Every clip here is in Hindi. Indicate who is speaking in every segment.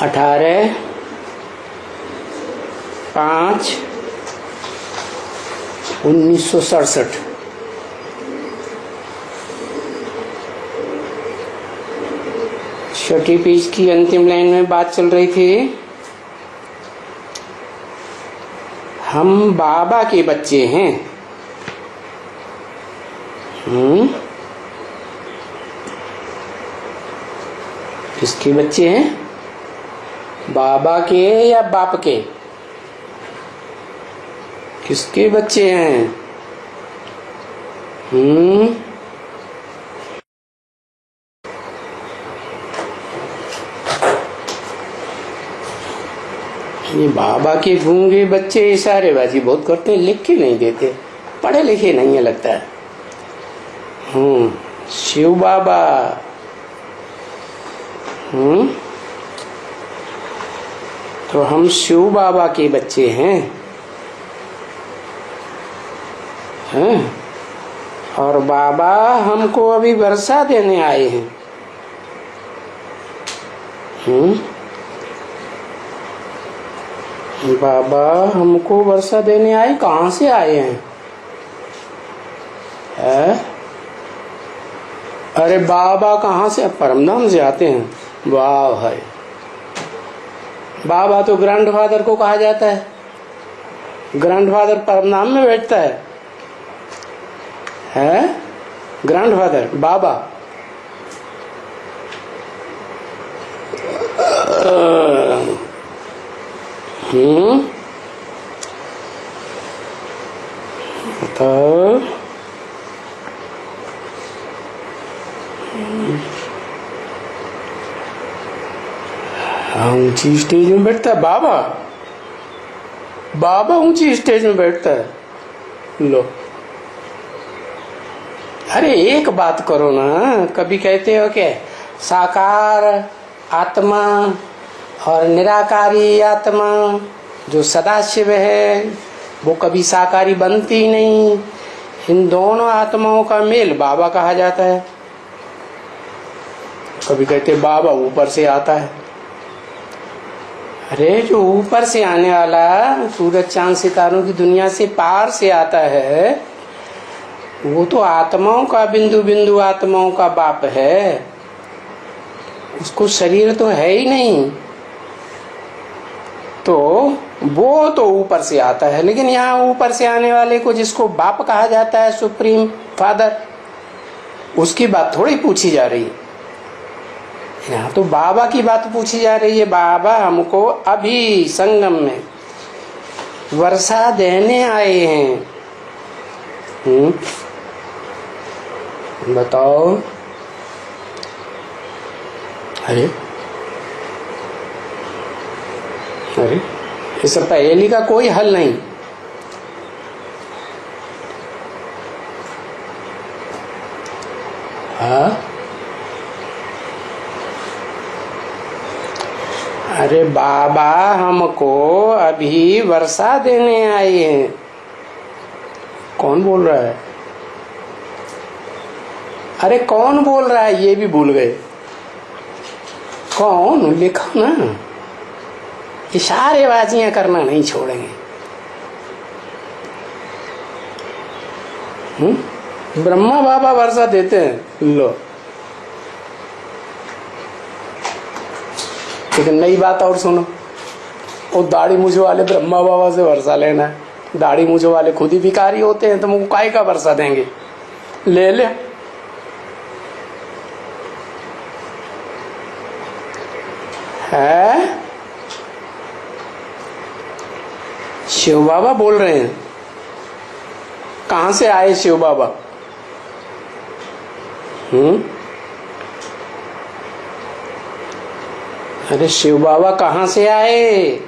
Speaker 1: 18/5/1967। छठी पेज की अंतिम लाइन में बात चल रही थी, हम बाबा के बच्चे हैं। किसके बच्चे हैं? बाबा के या बाप के? किसके बच्चे हैं? ये बाबा के गूंगे बच्चे इशारेबाजी बहुत करते हैं, लिख के नहीं देते, पढ़े लिखे नहीं है लगता है। शिव बाबा। तो हम शिव बाबा के बच्चे हैं, और बाबा हमको अभी वर्षा देने आए हैं। बाबा हमको वर्षा देने आए, कहाँ से आए हैं? अरे बाबा कहाँ से? परमधाम से आते हैं। वाह भाई, बाबा तो ग्रैंडफादर को कहा जाता है। ग्रैंडफादर परमधाम में बैठता है ग्रैंडफादर बाबा। तो ऊंची स्टेज में बैठता है बाबा। बाबा ऊंची स्टेज में बैठता है। लो, अरे एक बात करो ना, कभी कहते हो क्या साकार आत्मा और निराकारी आत्मा जो सदाशिव है वो कभी साकारी बनती ही नहीं। इन दोनों आत्माओं का मेल बाबा कहा जाता है। कभी कहते बाबा ऊपर से आता है। अरे जो ऊपर से आने वाला सूरज चांद सितारों की दुनिया से पार से आता है, वो तो आत्माओं का बिंदु बिंदु आत्माओं का बाप है। उसको शरीर तो है ही नहीं, तो वो तो ऊपर से आता है। लेकिन यहाँ ऊपर से आने वाले को जिसको बाप कहा जाता है, सुप्रीम फादर, उसकी बात थोड़ी पूछी जा रही है। यहाँ तो बाबा की बात पूछी जा रही है। बाबा हमको अभी संगम में वर्षा देने आए हैं। बताओ। अरे अरे इस पहेली का कोई हल नहीं। अरे बाबा हमको अभी वर्षा देने आए हैं। कौन बोल रहा है? अरे कौन बोल रहा है ये भी भूल गए। कौन? लिखो ना। इशारेबाजियां करना नहीं छोड़ेंगे। ब्रह्मा बाबा वर्षा देते हैं। लो, लेकिन नई बात और सुनो। वो दाढ़ी मूछ वाले ब्रह्मा बाबा से वर्षा लेना है। दाढ़ी मूछ वाले खुद ही भिखारी होते हैं, तो वो काय का वर्षा देंगे? ले ले। है शिव बाबा बोल रहे हैं। कहां से आए शिव बाबा? अरे शिव बाबा कहां से आए?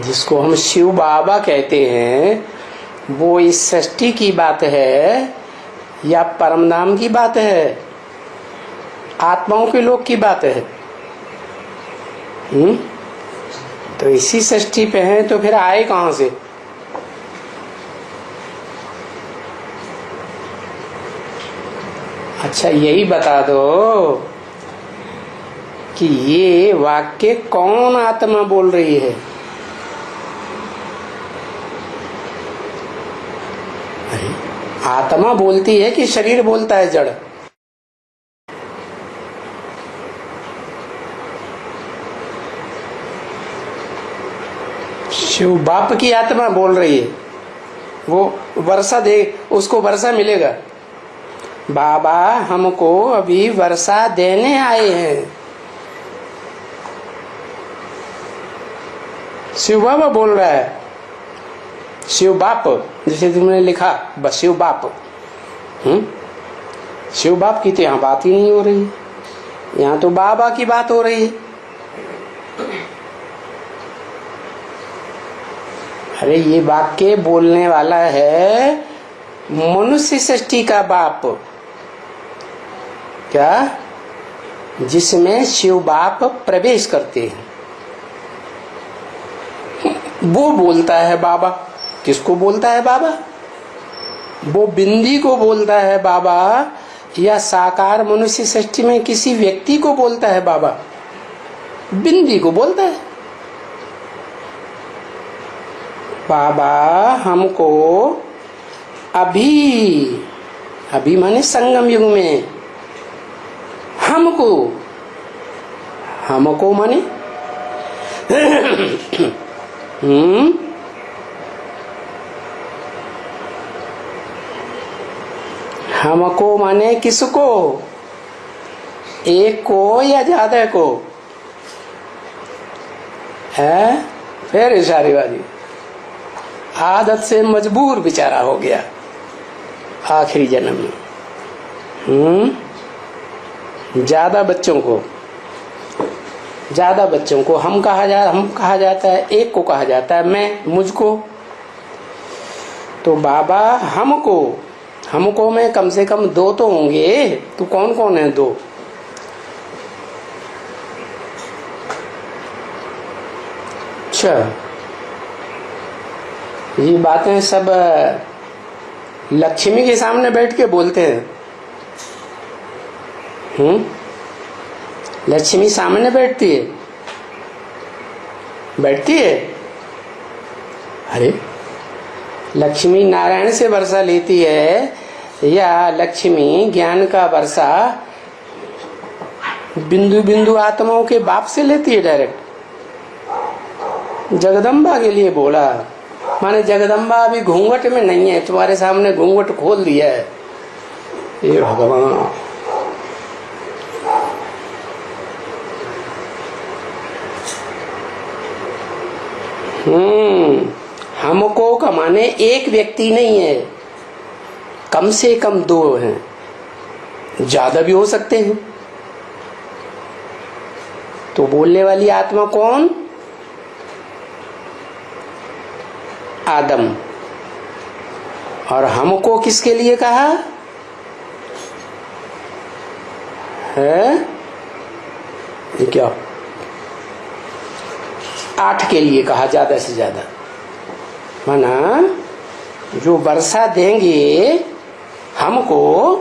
Speaker 1: जिसको हम शिव बाबा कहते हैं वो इस सृष्टि की बात है या परमधाम की बात है, आत्माओं के लोक की बात है? तो इसी सृष्टि पे हैं, तो फिर आए कहां से? अच्छा यही बता दो कि ये वाक्य कौन आत्मा बोल रही है? आत्मा बोलती है कि शरीर बोलता है, जड़? शिव बाप की आत्मा बोल रही है। वो वर्षा दे, उसको वर्षा मिलेगा। बाबा हमको अभी वर्षा देने आए हैं, शिव बाबा बोल रहा है। शिव बाप जैसे तुमने लिखा, बस शिव बाप। शिव बाप की तो यहाँ बात ही नहीं हो रही, यहाँ तो बाबा की बात हो रही है। अरे ये वाक्य बोलने वाला है मनुष्य सृष्टि का बाप, क्या? जिसमें शिव बाप प्रवेश करते हैं, वो बोलता है बाबा। किसको बोलता है बाबा? वो बिंदी को बोलता है बाबा, या साकार मनुष्य सृष्टि में किसी व्यक्ति को बोलता है बाबा? बिंदी को बोलता है। बाबा हमको अभी माने संगम युग में, हमको माने हमको माने किसको? एक को या ज्यादा को? है फिर इशारेबाजी। आदत से मजबूर बेचारा हो गया आखिरी जन्म में। ज्यादा बच्चों को हम कहा जाता है, एक को कहा जाता है मैं, मुझको। तो बाबा हमको में कम से कम दो तो होंगे। तो कौन कौन है दो? अच्छा, ये बातें सब लक्ष्मी के सामने बैठ के बोलते हैं। लक्ष्मी सामने बैठती है। अरे लक्ष्मी नारायण से वर्षा लेती है, या लक्ष्मी ज्ञान का वर्षा बिंदु बिंदु आत्माओं के बाप से लेती है डायरेक्ट? जगदम्बा के लिए बोला, माने जगदम्बा अभी घूंघट में नहीं है, तुम्हारे सामने घूंघट खोल दिया है। ये भगवान, हमको का माने एक व्यक्ति नहीं है, कम से कम दो हैं, ज्यादा भी हो सकते हैं। तो बोलने वाली आत्मा कौन? आदम। और हमको किसके लिए कहा है? ये क्या? 8 के लिए कहा, ज्यादा से ज्यादा। माना जो वर्षा देंगे हमको,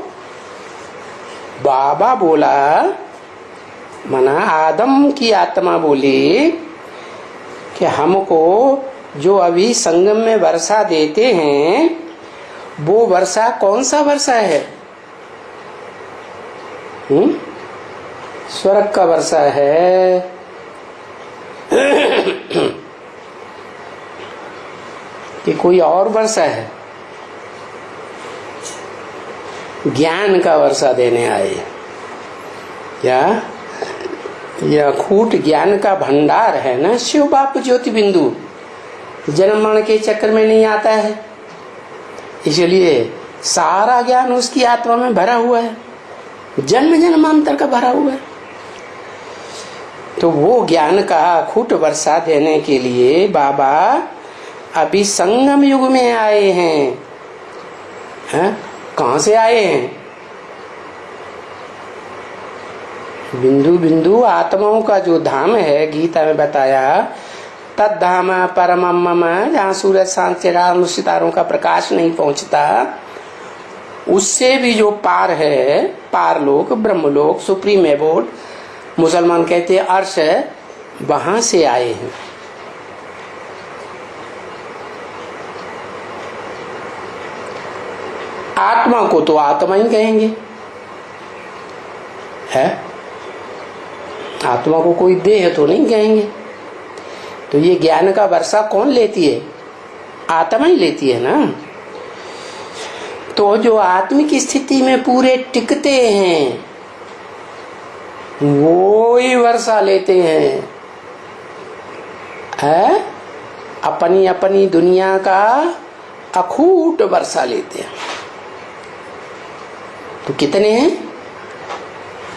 Speaker 1: बाबा बोला, माना आदम की आत्मा बोली कि हमको जो अभी संगम में वर्षा देते हैं, वो वर्षा कौन सा वर्षा है? स्वर्ग का वर्षा है कि कोई और वर्षा है? ज्ञान का वर्षा देने आए। क्या? यह अखूट ज्ञान का भंडार है ना शिव बाप ज्योति बिंदु, जन्म मरण के चक्कर में नहीं आता है, इसलिए सारा ज्ञान उसकी आत्मा में भरा हुआ है, जन्म जन्मांतर का भरा हुआ है। तो वो ज्ञान का अखूट वर्षा देने के लिए बाबा अभी संगम युग में आए हैं। कहां से आए हैं? बिंदु बिंदु आत्माओं का जो धाम है, गीता में बताया, तद्धाम परमम मम, जहाँ सूरज चांद सितारों का प्रकाश नहीं पहुंचता, उससे भी जो पार है, पारलोक, ब्रह्मलोक, सुप्रीम एबोर्ड, मुसलमान कहते हैं अर्श है, वहां से आए हैं। आत्मा को तो आत्मा ही कहेंगे, है? आत्मा को कोई देह तो नहीं कहेंगे। तो ये ज्ञान का वर्षा कौन लेती है? आत्मा ही लेती है ना। तो जो आत्मिक स्थिति में पूरे टिकते हैं वो ही वर्षा लेते हैं, है? अपनी अपनी दुनिया का अखूट वर्षा लेते हैं। तो कितने हैं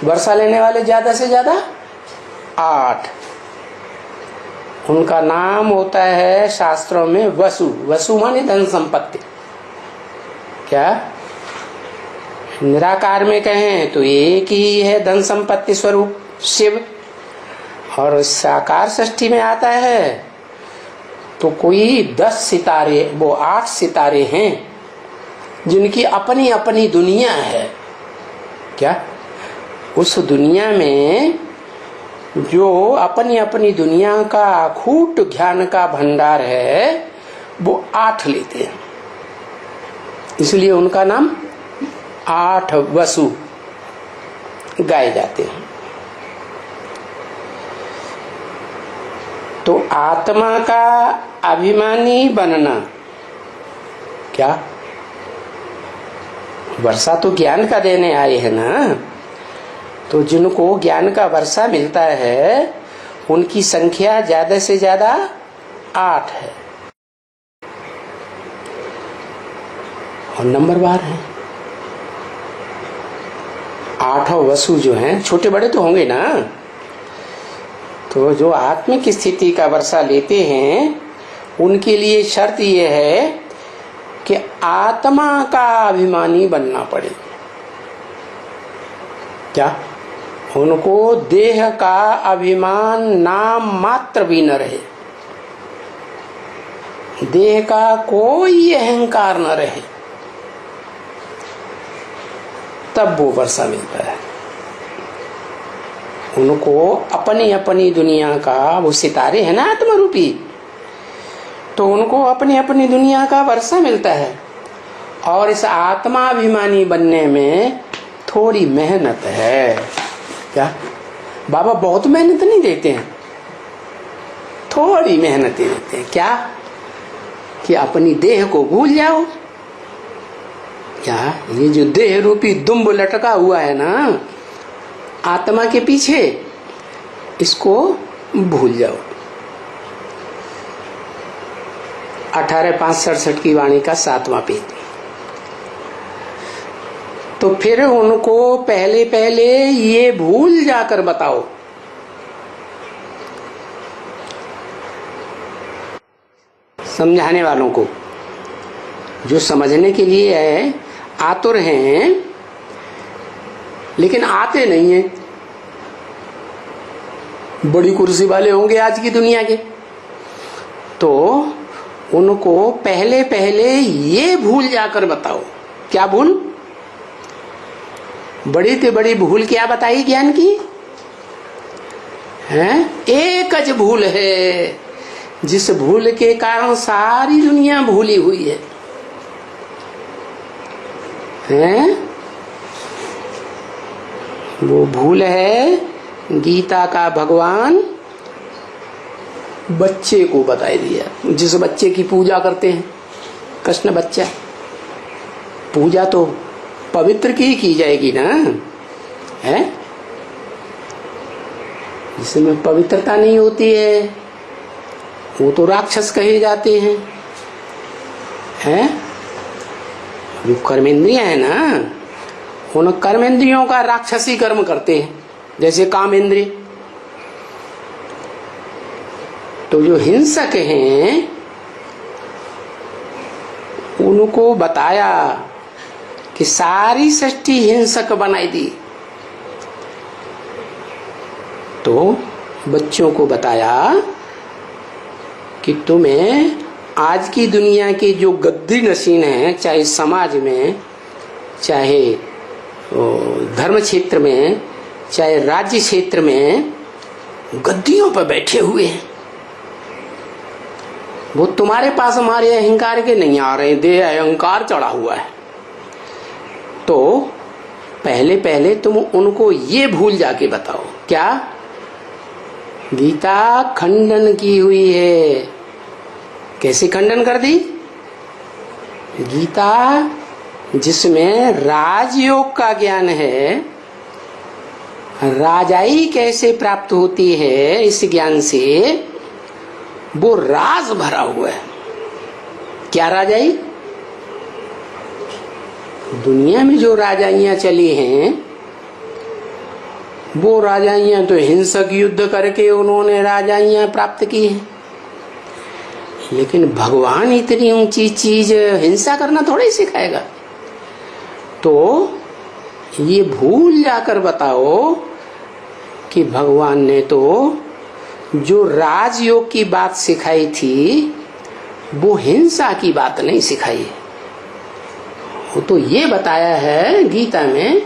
Speaker 1: वर्षा लेने वाले? ज्यादा से ज्यादा 8। उनका नाम होता है शास्त्रों में वसु। वसु माने धन संपत्ति। क्या निराकार में कहें तो एक ही है धन संपत्ति स्वरूप शिव, और साकार षष्ठी में आता है तो कोई 10 सितारे, वो 8 सितारे हैं जिनकी अपनी अपनी दुनिया है। क्या उस दुनिया में जो अपनी अपनी दुनिया का अखूट ज्ञान का भंडार है वो 8 लेते हैं, इसलिए उनका नाम 8 वसु गाए जाते हैं। तो आत्मा का अभिमानी बनना, क्या वर्षा तो ज्ञान का देने आए हैं ना। तो जिनको ज्ञान का वर्षा मिलता है उनकी संख्या ज्यादा से ज्यादा 8 है, और नंबरवार है। 8 वसु जो हैं, छोटे बड़े तो होंगे ना। तो जो आत्मिक स्थिति का वर्षा लेते हैं उनके लिए शर्त यह है कि आत्मा का अभिमानी बनना पड़े। क्या उनको देह का अभिमान नाम मात्र भी न रहे, देह का कोई अहंकार न रहे, तब वो वर्षा मिलता है। उनको अपनी अपनी दुनिया का, वो सितारे है ना आत्मा रूपी, तो उनको अपनी अपनी दुनिया का वर्षा मिलता है। और इस आत्माभिमानी बनने में थोड़ी मेहनत है। क्या बाबा बहुत मेहनत नहीं देते हैं, थोड़ी मेहनत देते हैं। क्या कि अपनी देह को भूल जाओ। क्या ये जो देह रूपी दुम्ब लटका हुआ है ना आत्मा के पीछे, इसको भूल जाओ। 18:5-67 की वाणी का 7वां पेज। तो फिर उनको पहले पहले ये भूल जाकर बताओ। समझाने वालों को, जो समझने के लिए है आतुर हैं लेकिन आते नहीं हैं। बड़ी कुर्सी वाले होंगे आज की दुनिया के, तो उनको पहले पहले ये भूल जाकर बताओ। क्या भूल? बड़ी से बड़ी भूल क्या बताई ज्ञान की? है एक ज भूल है, जिस भूल के कारण सारी दुनिया भूली हुई है। हैं? वो भूल है गीता का भगवान बच्चे को बताई दिया। जिस बच्चे की पूजा करते हैं, कृष्ण बच्चा, पूजा तो पवित्र की जाएगी ना, है? जिसमें पवित्रता नहीं होती है वो तो राक्षस कहे जाते हैं। हैं? जो कर्मेंद्रियां है ना, उन कर्मेंद्रियों का राक्षसी कर्म करते हैं, जैसे कामेंद्रिय। तो जो हिंसक हैं उनको बताया कि सारी सृष्टि हिंसक बनाई दी। तो बच्चों को बताया कि तुम्हें आज की दुनिया के जो गद्दी नशीन है, चाहे समाज में, चाहे धर्म क्षेत्र में, चाहे राज्य क्षेत्र में गद्दियों पर बैठे हुए हैं। वो तुम्हारे पास हमारे अहंकार के नहीं आ रहे, दे अहंकार चढ़ा हुआ है। तो पहले पहले तुम उनको ये भूल जाके बताओ, क्या गीता खंडन की हुई है। कैसे खंडन कर दी? गीता जिसमें राजयोग का ज्ञान है, राजाई कैसे प्राप्त होती है, इस ज्ञान से वो राज भरा हुआ है। क्या राजाई? दुनिया में जो राजाइयां चली हैं, वो राजाइयां तो हिंसक युद्ध करके उन्होंने राजाइयां प्राप्त की हैं। लेकिन भगवान इतनी ऊंची चीज हिंसा करना थोड़ा ही सिखाएगा। तो ये भूल जाकर बताओ कि भगवान ने तो जो राजयोग की बात सिखाई थी, वो हिंसा की बात नहीं सिखाई। वो तो ये बताया है गीता में,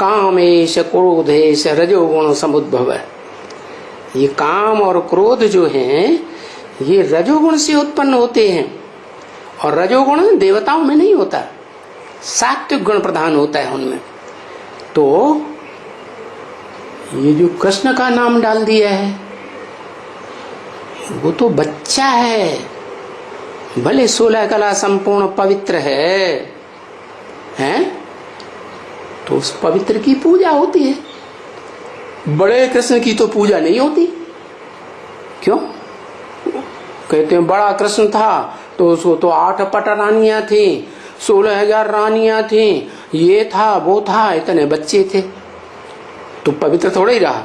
Speaker 1: कामेश क्रोधेश रजोगुण समुद्भव। ये काम और क्रोध जो हैं, ये रजोगुण से उत्पन्न होते हैं। और रजोगुण देवताओं में नहीं होता, सात्विक गुण प्रधान होता है उनमें। तो ये जो कृष्ण का नाम डाल दिया है, वो तो बच्चा है, भले 16 कला संपूर्ण पवित्र है, हैं? तो उस पवित्र की पूजा होती है, बड़े कृष्ण की तो पूजा नहीं होती। क्यों? कहते हैं बड़ा कृष्ण था तो उसको तो 8 पट रानियां थी, 16,000 रानियां थी, ये था वो था, इतने बच्चे थे, तो पवित्र थोड़ा ही रहा।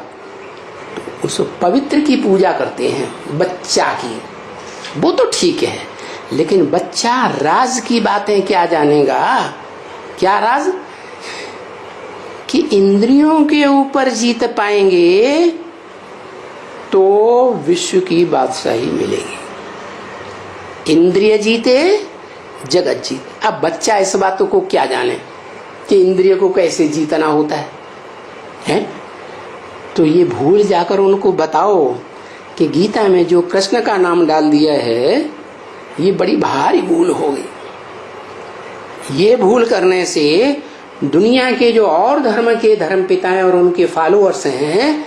Speaker 1: तो उस पवित्र की पूजा करते हैं, बच्चा की, वो तो ठीक है। लेकिन बच्चा राज की बातें क्या जानेगा? क्या राज? कि इंद्रियों के ऊपर जीत पाएंगे तो विश्व की बादशाही मिलेगी। इंद्रिय जीते जगत जीते। अब बच्चा इस बातों को क्या जाने कि इंद्रिय को कैसे जीतना होता है? तो ये भूल जाकर उनको बताओ कि गीता में जो कृष्ण का नाम डाल दिया है, ये बड़ी भारी भूल हो गई। ये भूल करने से दुनिया के जो और धर्म के धर्म पिता हैं और उनके फॉलोअर्स हैं,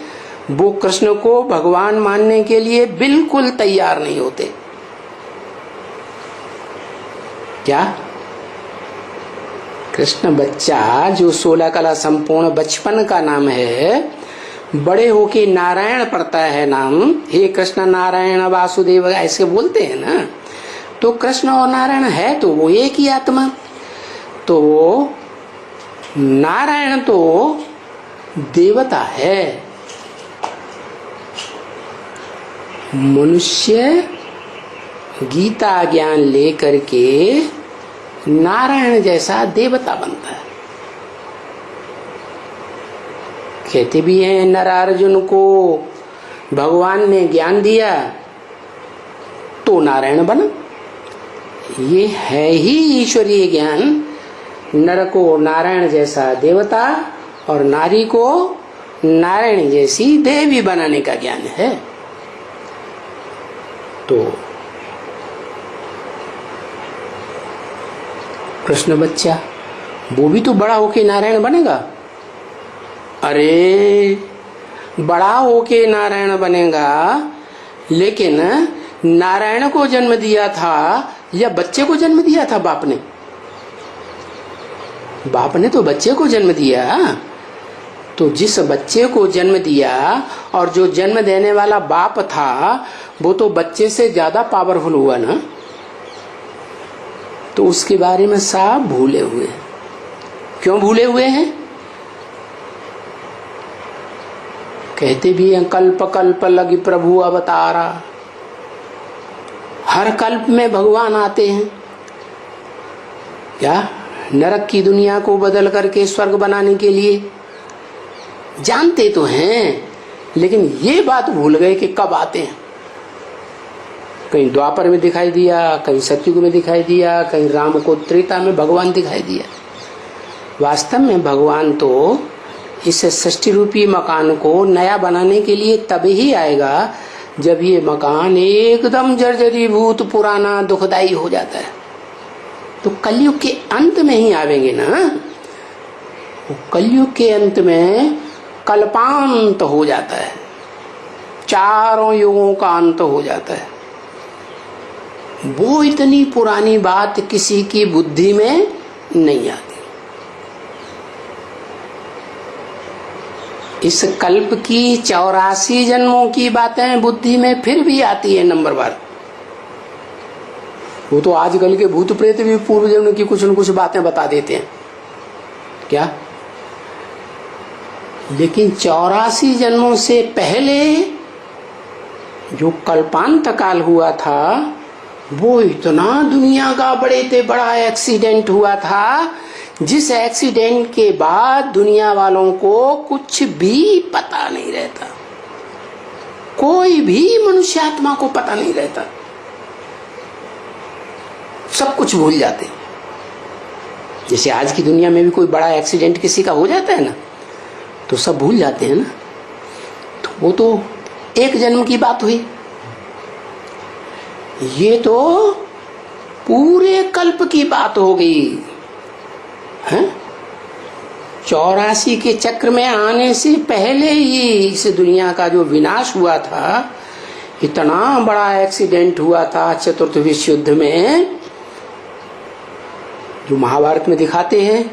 Speaker 1: वो कृष्ण को भगवान मानने के लिए बिल्कुल तैयार नहीं होते। क्या? कृष्ण बच्चा जो 16 कला संपूर्ण बचपन का नाम है, बड़े होके नारायण पड़ता है नाम, हे कृष्ण नारायण वासुदेव ऐसे बोलते हैं ना। तो कृष्ण और नारायण है तो वो एक ही आत्मा। तो नारायण तो देवता है, मनुष्य गीता ज्ञान लेकर के नारायण जैसा देवता बनता है। कहते भी हैं नरार्जुन को भगवान ने ज्ञान दिया तो नारायण बना। ये है ही ईश्वरीय ज्ञान। नर को नारायण जैसा देवता और नारी को नारायण जैसी देवी बनाने का ज्ञान है। तो कृष्ण बच्चा वो भी तो बड़ा होके नारायण बनेगा। अरे बड़ा होके नारायण बनेगा, लेकिन नारायण को जन्म दिया था या बच्चे को जन्म दिया था बाप ने? बाप ने तो बच्चे को जन्म दिया। तो जिस बच्चे को जन्म दिया और जो जन्म देने वाला बाप था, वो तो बच्चे से ज्यादा पावरफुल हुआ ना। तो उसके बारे में सब भूले हुए हैं। क्यों भूले हुए हैं? कहते भी हैं कल्प कल्प लगी प्रभु अवतारा। हर कल्प में भगवान आते हैं। क्या? नरक की दुनिया को बदल करके स्वर्ग बनाने के लिए। जानते तो हैं, लेकिन ये बात भूल गए कि कब आते हैं। कहीं द्वापर में दिखाई दिया, कहीं सतयुग में दिखाई दिया, कहीं राम को त्रेता में भगवान दिखाई दिया। वास्तव में भगवान तो इस सृष्टि रूपी मकान को नया बनाने के लिए तब ही आएगा जब ये मकान एकदम जर्जरीभूत पुराना दुखदाई हो जाता है। तो कलयुग के अंत में ही आवेंगे ना। कलयुग के अंत में कल्पांत हो जाता है, चारों युगों का अंत हो जाता है। वो इतनी पुरानी बात किसी की बुद्धि में नहीं आती। इस कल्प की 84 जन्मों की बातें बुद्धि में फिर भी आती है नंबर बार। वो तो आजकल के भूत प्रेत भी पूर्व जन्म की कुछ न कुछ बातें बता देते हैं क्या, लेकिन 84 जन्मों से पहले जो कल्पांत काल हुआ था वो इतना दुनिया का बड़ा एक्सीडेंट हुआ था, जिस एक्सीडेंट के बाद दुनिया वालों को कुछ भी पता नहीं रहता, कोई भी मनुष्यात्मा को पता नहीं रहता, सब कुछ भूल जाते। जैसे आज की दुनिया में भी कोई बड़ा एक्सीडेंट किसी का हो जाता है ना, तो सब भूल जाते हैं ना। तो वो तो एक जन्म की बात हुई, ये तो पूरे कल्प की बात हो गई है। 84 के चक्र में आने से पहले ही इस दुनिया का जो विनाश हुआ था, इतना बड़ा एक्सीडेंट हुआ था चतुर्थ विश्व युद्ध में, जो महाभारत में दिखाते हैं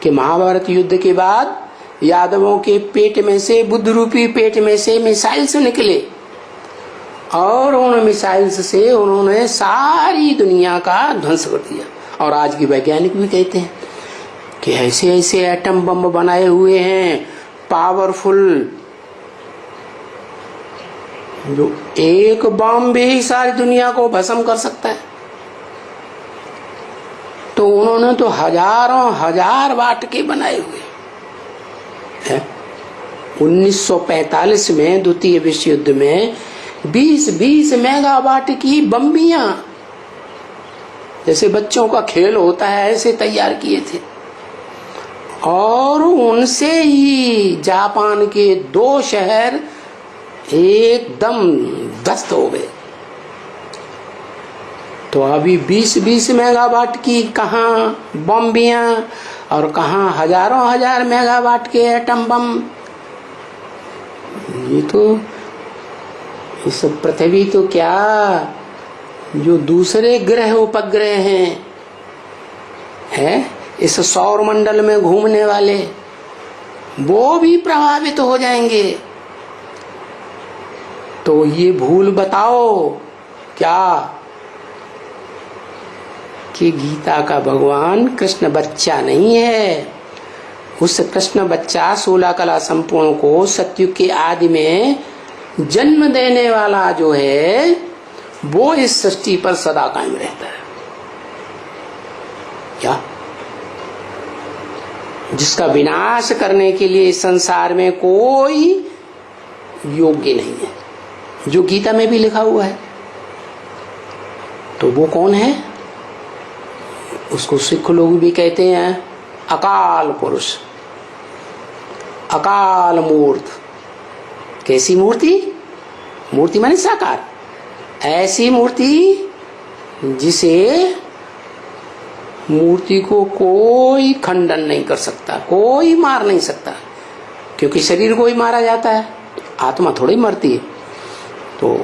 Speaker 1: कि महाभारत युद्ध के बाद यादवों के पेट में से, बुद्ध रूपी पेट में से मिसाइल्स निकले और उन मिसाइल्स से उन्होंने सारी दुनिया का ध्वंस कर दिया। और आज की वैज्ञानिक भी कहते हैं कि ऐसे ऐसे एटम बम बनाए हुए हैं पावरफुल, जो एक बम भी सारी दुनिया को भस्म कर सकता है। तो उन्होंने तो हजारों हजार वाट के बनाए हुए हैं। 1945 में द्वितीय विश्व युद्ध में 20-20 मेगावाट की बम्बियां, जैसे बच्चों का खेल होता है ऐसे तैयार किए थे, और उनसे ही जापान के 2 शहर एकदम ध्वस्त हो गए। तो अभी 20-20 मेगावाट की कहाँ बम्बियां और कहाँ हजारों हजार मेगावाट के एटम बम। ये तो इस पृथ्वी तो क्या, जो दूसरे ग्रह उपग्रह हैं इस सौर मंडल में घूमने वाले, वो भी प्रभावित हो जाएंगे। तो ये भूल बताओ क्या कि गीता का भगवान कृष्ण बच्चा नहीं है। उस कृष्ण बच्चा 16 कला संपूर्ण को सतयुग के आदि में जन्म देने वाला जो है, वो इस सृष्टि पर सदा कायम रहता है क्या, जिसका विनाश करने के लिए इस संसार में कोई योग्य नहीं है, जो गीता में भी लिखा हुआ है। तो वो कौन है? उसको सिख लोग भी कहते हैं अकाल पुरुष, अकाल मूर्त। कैसी मूर्ति? मूर्ति माने साकार, ऐसी मूर्ति जिसे मूर्ति को कोई खंडन नहीं कर सकता, कोई मार नहीं सकता, क्योंकि शरीर को ही मारा जाता है, आत्मा थोड़ी मरती है। तो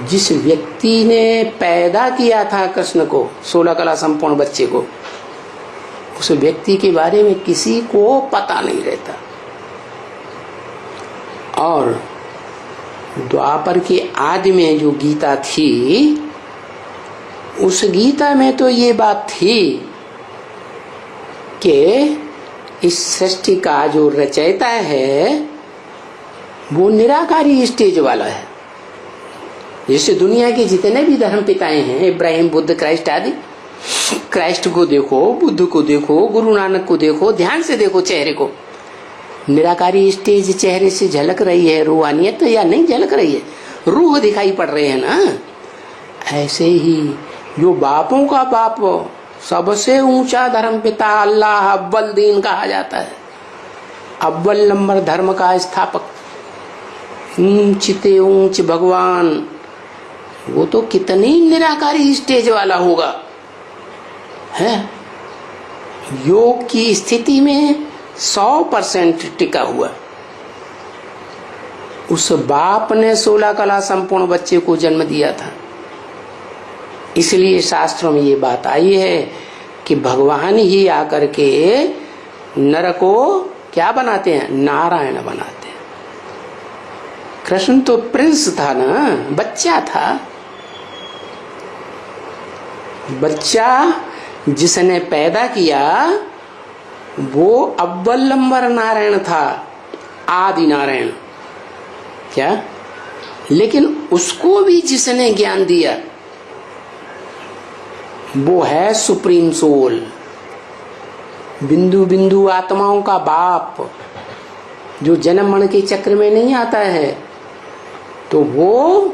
Speaker 1: जिस व्यक्ति ने पैदा किया था कृष्ण को, 16 कला संपूर्ण बच्चे को, उस व्यक्ति के बारे में किसी को पता नहीं रहता। और द्वापर के आदि में जो गीता थी, उस गीता में तो ये बात थी कि इस सृष्टि का जो रचयिता है वो निराकारी स्टेज वाला है। जैसे दुनिया के जितने भी धर्म पिताएं हैं, इब्राहिम, बुद्ध, क्राइस्ट आदि, क्राइस्ट को देखो, बुद्ध को देखो, गुरु नानक को देखो, ध्यान से देखो चेहरे को, निराकारी स्टेज चेहरे से झलक रही है रूहानियत या नहीं झलक रही है? रूह दिखाई पड़ रहे हैं ना। ऐसे ही जो बापों का बाप सबसे ऊंचा धर्म पिता अल्लाह अव्वल दीन कहा जाता है, अव्वल नंबर धर्म का स्थापक, ऊंचते ऊंच भगवान। वो तो कितनी निराकारी स्टेज वाला होगा, है योग की स्थिति में 100% टिका हुआ। उस बाप ने 16 कला संपूर्ण बच्चे को जन्म दिया था। इसलिए शास्त्रों में ये बात आई है कि भगवान ही आकर के नर को क्या बनाते हैं, नारायण बनाते हैं। कृष्ण तो प्रिंस था ना, बच्चा था। बच्चा जिसने पैदा किया वो अव्वल नंबर नारायण था, आदि नारायण। क्या? लेकिन उसको भी जिसने ज्ञान दिया वो है सुप्रीम सोल, बिंदु बिंदु आत्माओं का बाप, जो जन्म मरण के चक्र में नहीं आता है। तो वो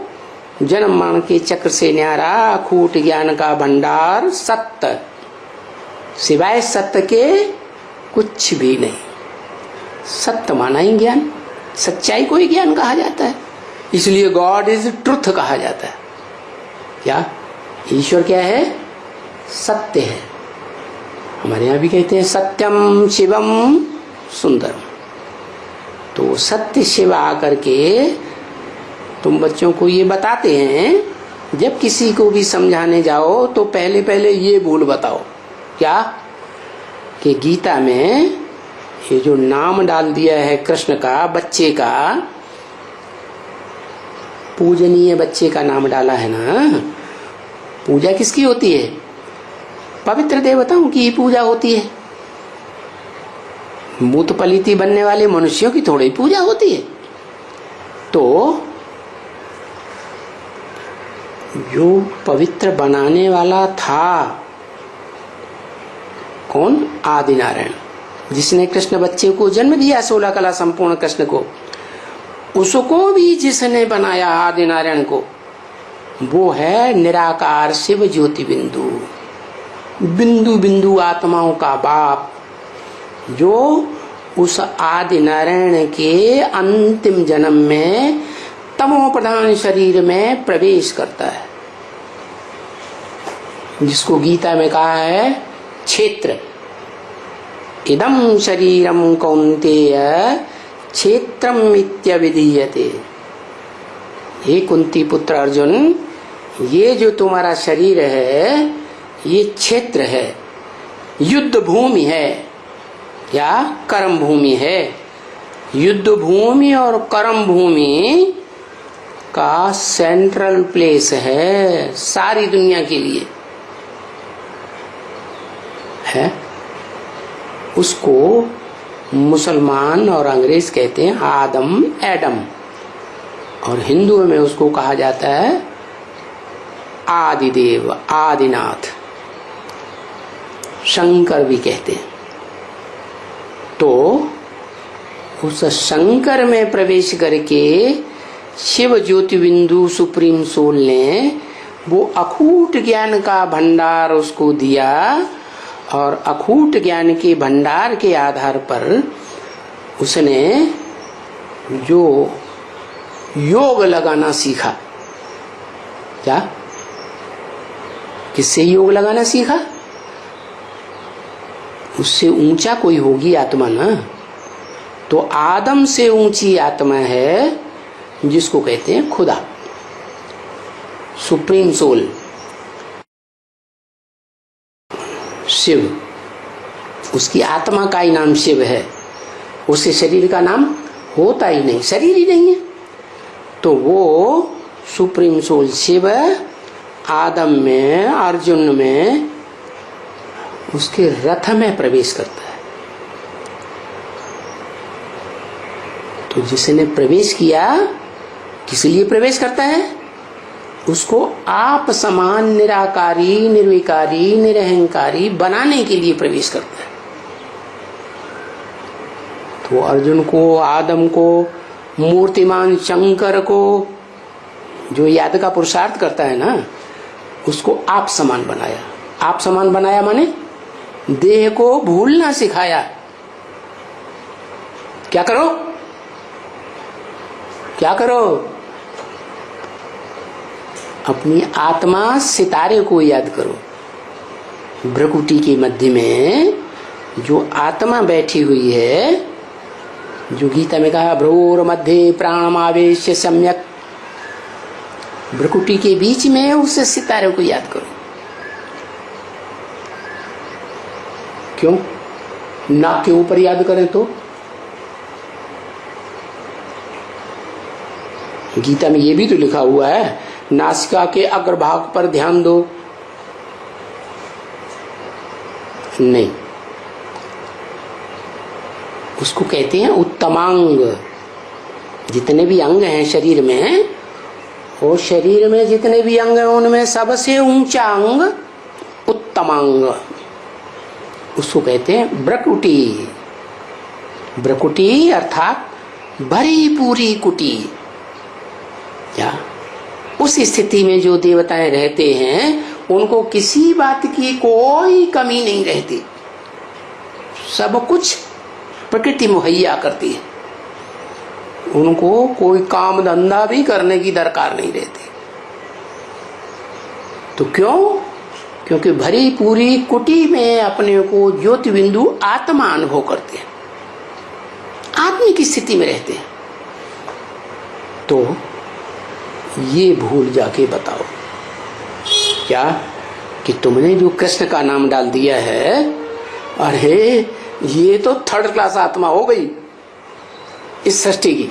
Speaker 1: जन्म मरण के चक्र से न्यारा अखूट ज्ञान का भंडार सत्य, सिवाय सत्य के कुछ भी नहीं। सत्य माना ही ज्ञान, सच्चाई को ही ज्ञान कहा जाता है। इसलिए गॉड इज ट्रुथ कहा जाता है। क्या? ईश्वर क्या है? सत्य है। हमारे यहाँ भी कहते हैं सत्यम शिवम सुंदरम। तो सत्य शिव आकर के तुम बच्चों को ये बताते हैं। जब किसी को भी समझाने जाओ तो पहले पहले ये भूल बताओ, क्या? कि गीता में ये जो नाम डाल दिया है कृष्ण का, बच्चे का, पूजनीय बच्चे का नाम डाला है ना। पूजा किसकी होती है? पवित्र देवताओं की पूजा होती है। मूत पलीती बनने वाले मनुष्यों की थोड़ी पूजा होती है। तो जो पवित्र बनाने वाला था कौन? आदि नारायण, जिसने कृष्ण बच्चे को जन्म दिया, 16 कला संपूर्ण कृष्ण को, उसको भी जिसने बनाया आदि नारायण को, वो है निराकार शिव ज्योति बिंदु, बिंदु बिंदु आत्माओं का बाप, जो उस आदि नारायण के अंतिम जन्म में तमो प्रधान शरीर में प्रवेश करता है, जिसको गीता में कहा है क्षेत्र। इदम शरीरम कौन्तेय क्षेत्रम इत्यभिधीयते। हे कुंती पुत्र अर्जुन, ये जो तुम्हारा शरीर है ये क्षेत्र है, युद्ध भूमि है या कर्म भूमि है। युद्ध भूमि और कर्म भूमि का सेंट्रल प्लेस है सारी दुनिया के लिए, है। उसको मुसलमान और अंग्रेज कहते हैं आदम, एडम, और हिंदुओं में उसको कहा जाता है आदिदेव, आदिनाथ, शंकर भी कहते हैं। तो उस शंकर में प्रवेश करके शिव ज्योति बिंदु सुप्रीम सोल ने वो अखूट ज्ञान का भंडार उसको दिया, और अखूट ज्ञान के भंडार के आधार पर उसने जो योग लगाना सीखा। क्या? किससे योग लगाना सीखा? उससे ऊंचा कोई होगी आत्मा ना। तो आदम से ऊंची आत्मा है जिसको कहते हैं खुदा, सुप्रीम सोल, शिव। उसकी आत्मा का ही नाम शिव है, उसके शरीर का नाम होता ही नहीं, शरीर ही नहीं है। तो वो सुप्रीम सोल शिव आदम में, अर्जुन में, उसके रथ में प्रवेश करता है। तो जिसने प्रवेश किया, किस लिए प्रवेश करता है? उसको आप समान निराकारी, निर्विकारी, निरहंकारी बनाने के लिए प्रवेश करता है। तो अर्जुन को, आदम को, मूर्तिमान शंकर को जो याद का पुरुषार्थ करता है ना, उसको आप समान बनाया, आप समान बनाया माने देह को भूलना सिखाया। क्या करो, क्या करो? अपनी आत्मा सितारे को याद करो। भ्रकुटी के मध्य में जो आत्मा बैठी हुई है, जो गीता में कहा भ्रूर मध्य प्राणमावेश सम्यक, भ्रकुटी के बीच में उस सितारे को याद करो। क्यों? नाक के ऊपर याद करें तो? गीता में ये भी तो लिखा हुआ है, नासिका के अग्रभाग पर ध्यान दो। नहीं, उसको कहते हैं उत्तमांग। जितने भी अंग हैं शरीर में, और शरीर में जितने भी अंग हैं उनमें सबसे ऊंचा अंग उत्तमांग, उसको कहते हैं भ्रकुटी। भ्रकुटी अर्थात भरी पूरी कुटी। क्या उस स्थिति में जो देवताएं रहते हैं उनको किसी बात की कोई कमी नहीं रहती, सब कुछ प्रकृति मुहैया करती है, उनको कोई काम धंधा भी करने की दरकार नहीं रहती। तो क्यों? क्योंकि भरी पूरी कुटी में अपने को ज्योति बिंदु आत्मा अनुभव करते हैं, आत्मिक स्थिति में रहते हैं। तो ये भूल जाके बताओ क्या कि तुमने जो कृष्ण का नाम डाल दिया है, अरे ये तो थर्ड क्लास आत्मा हो गई इस सृष्टि की।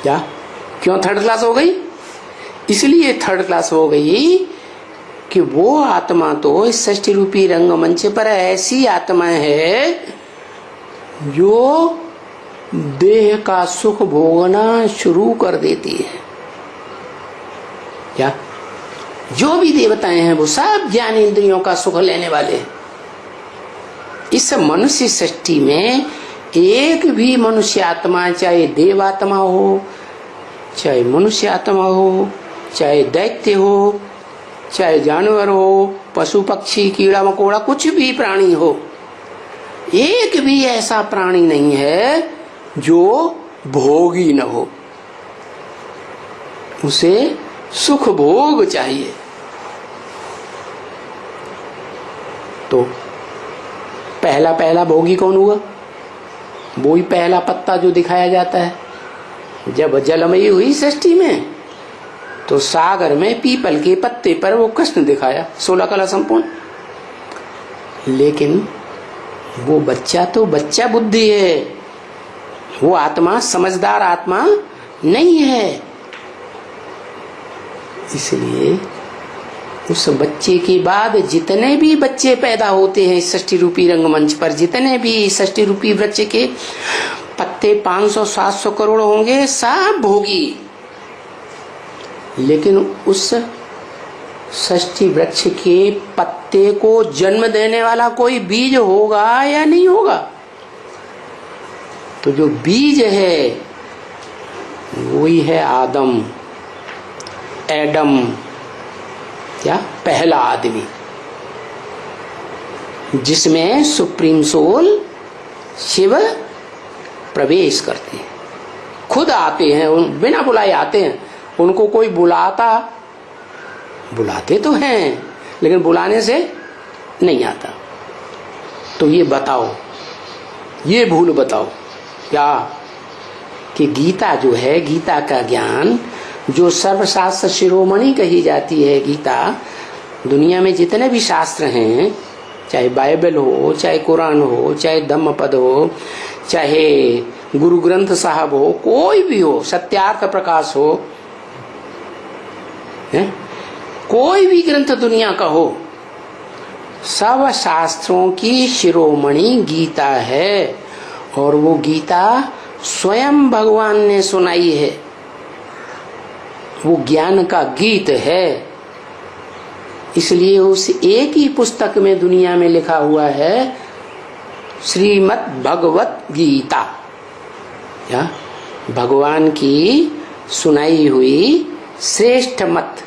Speaker 1: क्या? क्यों थर्ड क्लास हो गई? इसलिए थर्ड क्लास हो गई कि वो आत्मा तो इस सृष्टि रूपी रंगमंच पर ऐसी आत्मा है जो देह का सुख भोगना शुरू कर देती है। क्या? जो भी देवताएं हैं वो सब ज्ञान इंद्रियों का सुख लेने वाले हैं। इस मनुष्य सृष्टि में एक भी मनुष्य आत्मा, चाहे देवात्मा हो, चाहे मनुष्य आत्मा हो, चाहे दैत्य हो, चाहे जानवर हो, पशु पक्षी कीड़ा मकोड़ा, कुछ भी प्राणी हो, एक भी ऐसा प्राणी नहीं है जो भोगी न हो। उसे सुख भोग चाहिए। तो पहला पहला भोगी कौन हुआ? वो ही पहला पत्ता जो दिखाया जाता है। जब जलमयी हुई सृष्टि में तो सागर में पीपल के पत्ते पर वो कृष्ण दिखाया, 16 कला संपूर्ण। लेकिन वो बच्चा तो बच्चा बुद्धि है, वो आत्मा समझदार आत्मा नहीं है। इसलिए उस बच्चे के बाद जितने भी बच्चे पैदा होते हैं इस सृष्टि रूपी रंगमंच पर, जितने भी सृष्टि रूपी वृक्ष के पत्ते 500-700 करोड़ होंगे, सब भोगी। लेकिन उस सृष्टि वृक्ष के पत्ते को जन्म देने वाला कोई बीज होगा या नहीं होगा? तो जो बीज है वही है आदम, एडम। क्या? पहला आदमी, जिसमें सुप्रीम सोल शिव प्रवेश करते हैं, खुद आते हैं, बिना बुलाए आते हैं। उनको कोई बुलाते तो हैं लेकिन बुलाने से नहीं आता। तो ये बताओ, ये भूल बताओ क्या कि गीता जो है, गीता का ज्ञान जो सर्वशास्त्र शिरोमणि कही जाती है, गीता दुनिया में जितने भी शास्त्र हैं, चाहे बाइबल हो, चाहे कुरान हो, चाहे धम्मपद हो, चाहे गुरु ग्रंथ साहब हो, कोई भी हो, सत्यार्थ प्रकाश हो, है? कोई भी ग्रंथ दुनिया का हो, सब शास्त्रों की शिरोमणि गीता है। और वो गीता स्वयं भगवान ने सुनाई है, वो ज्ञान का गीत है। इसलिए उस एक ही पुस्तक में दुनिया में लिखा हुआ है श्रीमद् भगवत गीता, या भगवान की सुनाई हुई श्रेष्ठ मत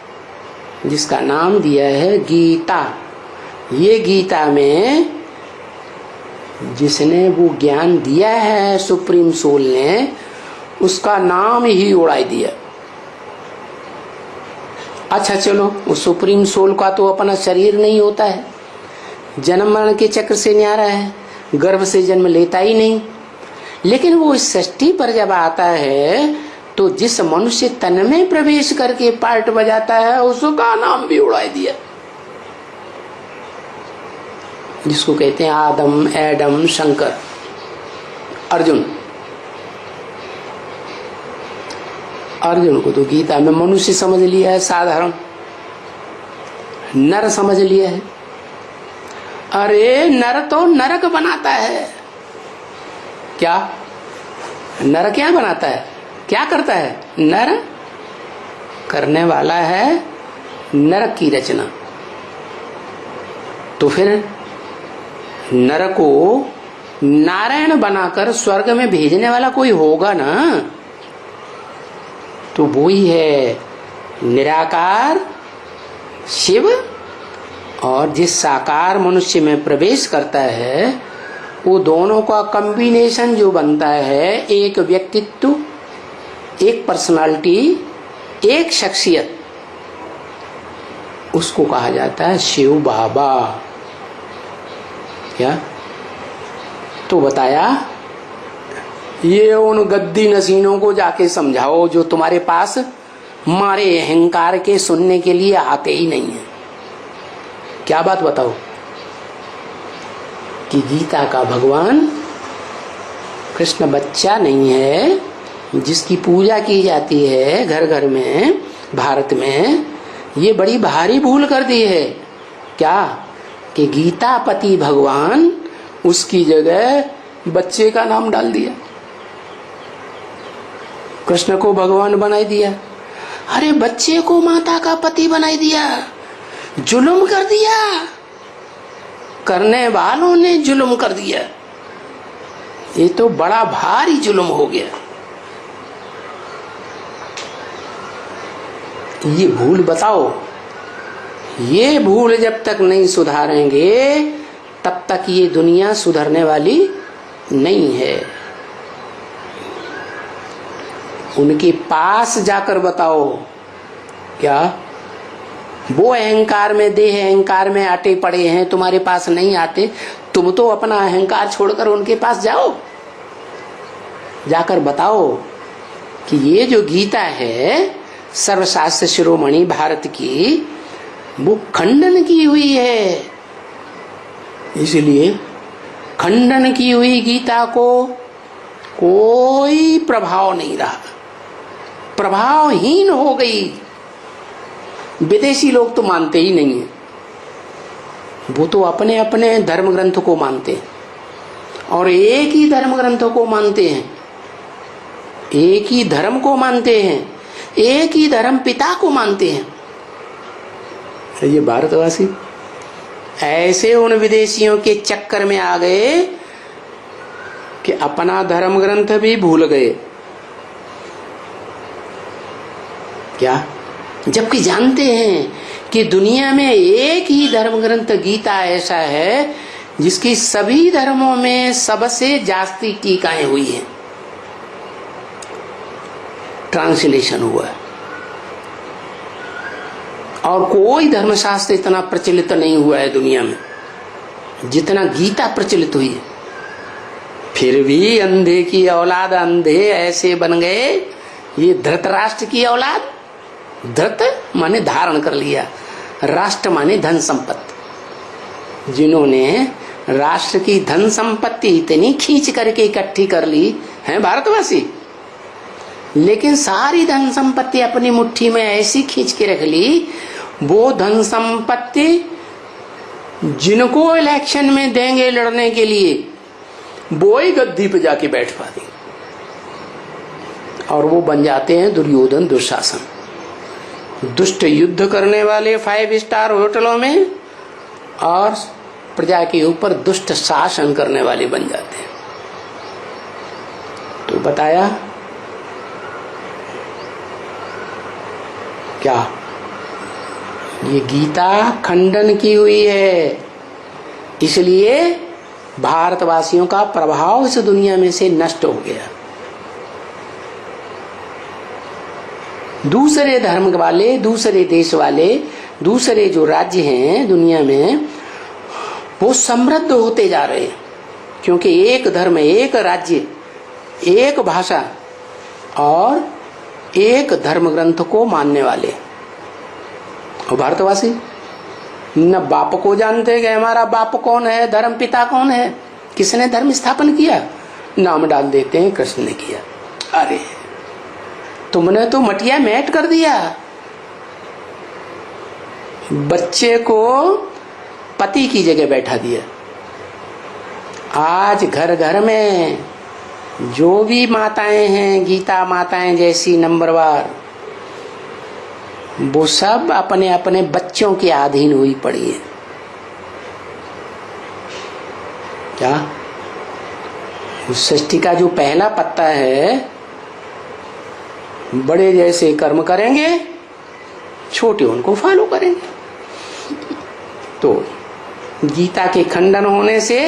Speaker 1: जिसका नाम दिया है गीता। ये गीता में जिसने वो ज्ञान दिया है सुप्रीम सोल ने, उसका नाम ही उड़ाई दिया। अच्छा चलो, उस सुप्रीम सोल का तो अपना शरीर नहीं होता है, जन्म मरण के चक्र से न्यारा है, गर्भ से जन्म लेता ही नहीं, लेकिन वो इस सृष्टि पर जब आता है तो जिस मनुष्य तन में प्रवेश करके पार्ट बजाता है उसका नाम भी उड़ा दिया, जिसको कहते हैं आदम, एडम, शंकर। अर्जुन को तो गीता में मनुष्य समझ लिया है, साधारण नर समझ लिया है। अरे नर तो नरक बनाता है। क्या नर क्या बनाता है, क्या करता है? नर करने वाला है नरक की रचना। तो फिर नर को नारायण बनाकर स्वर्ग में भेजने वाला कोई होगा ना, तो वो ही है निराकार शिव। और जिस साकार मनुष्य में प्रवेश करता है वो दोनों का कॉम्बिनेशन जो बनता है, एक व्यक्तित्व, एक पर्सनालिटी, एक शख्सियत, उसको कहा जाता है शिव बाबा। क्या तो बताया, ये उन गद्दी नसीनों को जाके समझाओ जो तुम्हारे पास मारे अहंकार के सुनने के लिए आते ही नहीं है। क्या बात बताओ कि गीता का भगवान कृष्ण बच्चा नहीं है, जिसकी पूजा की जाती है घर घर में भारत में। ये बड़ी भारी भूल कर दी है क्या कि गीतापति भगवान, उसकी जगह बच्चे का नाम डाल दिया, कृष्ण को भगवान बनाई दिया। अरे बच्चे को माता का पति बनाई दिया, जुल्म कर दिया, करने वालों ने जुल्म कर दिया। ये तो बड़ा भारी जुल्म हो गया। ये भूल बताओ, ये भूल जब तक नहीं सुधारेंगे तब तक ये दुनिया सुधरने वाली नहीं है। उनके पास जाकर बताओ, क्या वो अहंकार में, देह अहंकार में अटे पड़े हैं, तुम्हारे पास नहीं आते? तुम तो अपना अहंकार छोड़कर उनके पास जाओ, जाकर बताओ कि ये जो गीता है सर्वशास्त्र शिरोमणि भारत की, वो खंडन की हुई है। इसलिए खंडन की हुई गीता को कोई प्रभाव नहीं रहा, प्रभावहीन हो गई। विदेशी लोग तो मानते ही नहीं है, वो तो अपने अपने धर्म ग्रंथ को मानते हैं और एक ही धर्म ग्रंथों को मानते हैं, एक ही धर्म को मानते हैं, एक ही धर्म पिता को मानते हैं। ये भारतवासी ऐसे उन विदेशियों के चक्कर में आ गए कि अपना धर्म ग्रंथ भी भूल गए। क्या? जबकि जानते हैं कि दुनिया में एक ही धर्म ग्रंथ गीता ऐसा है जिसकी सभी धर्मों में सबसे जास्ती टीकाएं हुई हैं, ट्रांसलेशन हुआ है। और कोई धर्मशास्त्र इतना प्रचलित नहीं हुआ है दुनिया में जितना गीता प्रचलित हुई है। फिर भी अंधे की औलाद अंधे ऐसे बन गए, ये धृतराष्ट्र की औलाद। धृत माने धारण कर लिया, राष्ट्र माने धन संपत्ति। जिन्होंने राष्ट्र की धन संपत्ति इतनी खींच करके इकट्ठी कर ली है भारतवासी, लेकिन सारी धन संपत्ति अपनी मुट्ठी में ऐसी खींच के रख ली, वो धन संपत्ति जिनको इलेक्शन में देंगे लड़ने के लिए, वो ही गद्दी पे जाके बैठ पाते और वो बन जाते हैं दुर्योधन, दुशासन। दुष्ट युद्ध करने वाले 5 स्टार होटलों में और प्रजा के ऊपर दुष्ट शासन करने वाले बन जाते हैं। तो बताया क्या ये गीता खंडन की हुई है, इसलिए भारतवासियों का प्रभाव इस दुनिया में से नष्ट हो गया। दूसरे धर्म वाले, दूसरे देश वाले, दूसरे जो राज्य हैं दुनिया में, वो समृद्ध होते जा रहे हैं, क्योंकि एक धर्म, एक राज्य, एक भाषा और एक धर्म ग्रंथ को मानने वाले। और भारतवासी न बाप को जानते कि हमारा बाप कौन है, धर्म पिता कौन है, किसने धर्म स्थापन किया, नाम डाल देते हैं कृष्ण ने किया। अरे तुमने तो मटिया मैट कर दिया, बच्चे को पति की जगह बैठा दिया। आज घर घर में जो भी माताएं हैं, गीता माताएं जैसी नंबरवार, वो सब अपने अपने बच्चों के अधीन हुई पड़ी है। क्या उस सृष्टि का जो पहला पत्ता है, बड़े जैसे कर्म करेंगे, छोटे उनको फॉलो करेंगे। तो गीता के खंडन होने से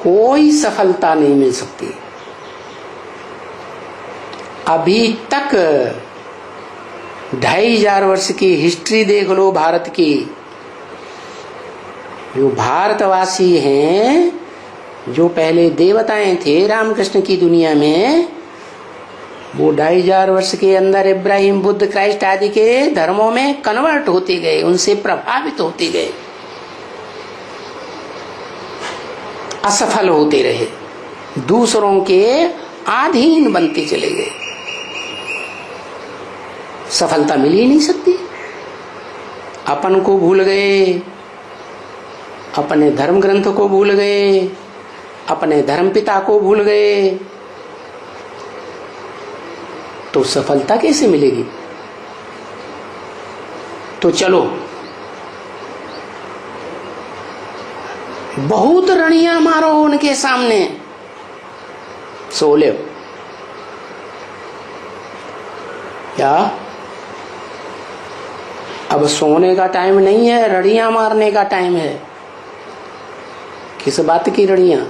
Speaker 1: कोई सफलता नहीं मिल सकती। अभी तक 2500 वर्ष की हिस्ट्री देख लो भारत की, जो भारतवासी हैं, जो पहले देवताएं थे रामकृष्ण की दुनिया में, वो 2500 वर्ष के अंदर इब्राहिम, बुद्ध, क्राइस्ट आदि के धर्मों में कन्वर्ट होते गए, उनसे प्रभावित होते गए, असफल होते रहे, दूसरों के अधीन बनते चले गए, सफलता मिल ही नहीं सकती। अपन को भूल गए, अपने धर्म ग्रंथ को भूल गए, अपने धर्म पिता को भूल गए, तो सफलता कैसे मिलेगी? तो चलो, बहुत रणियां मारो उनके सामने, सो ले। क्या अब सोने का टाइम नहीं है, रड़ियां मारने का टाइम है। किस बात की रड़ियां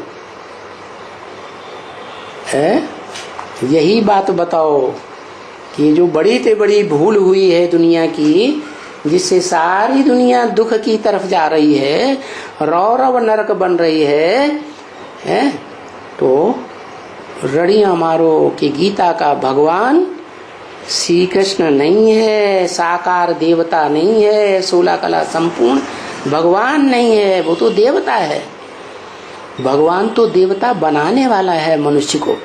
Speaker 1: है? यही बात बताओ कि जो बड़ी से बड़ी भूल हुई है दुनिया की, जिससे सारी दुनिया दुख की तरफ जा रही है, रौरव नरक बन रही है? तो रड़ियां मारो कि गीता का भगवान श्री कृष्ण नहीं है, साकार देवता नहीं है, 16 कला संपूर्ण भगवान नहीं है, वो तो देवता है। भगवान तो देवता बनाने वाला है मनुष्य को।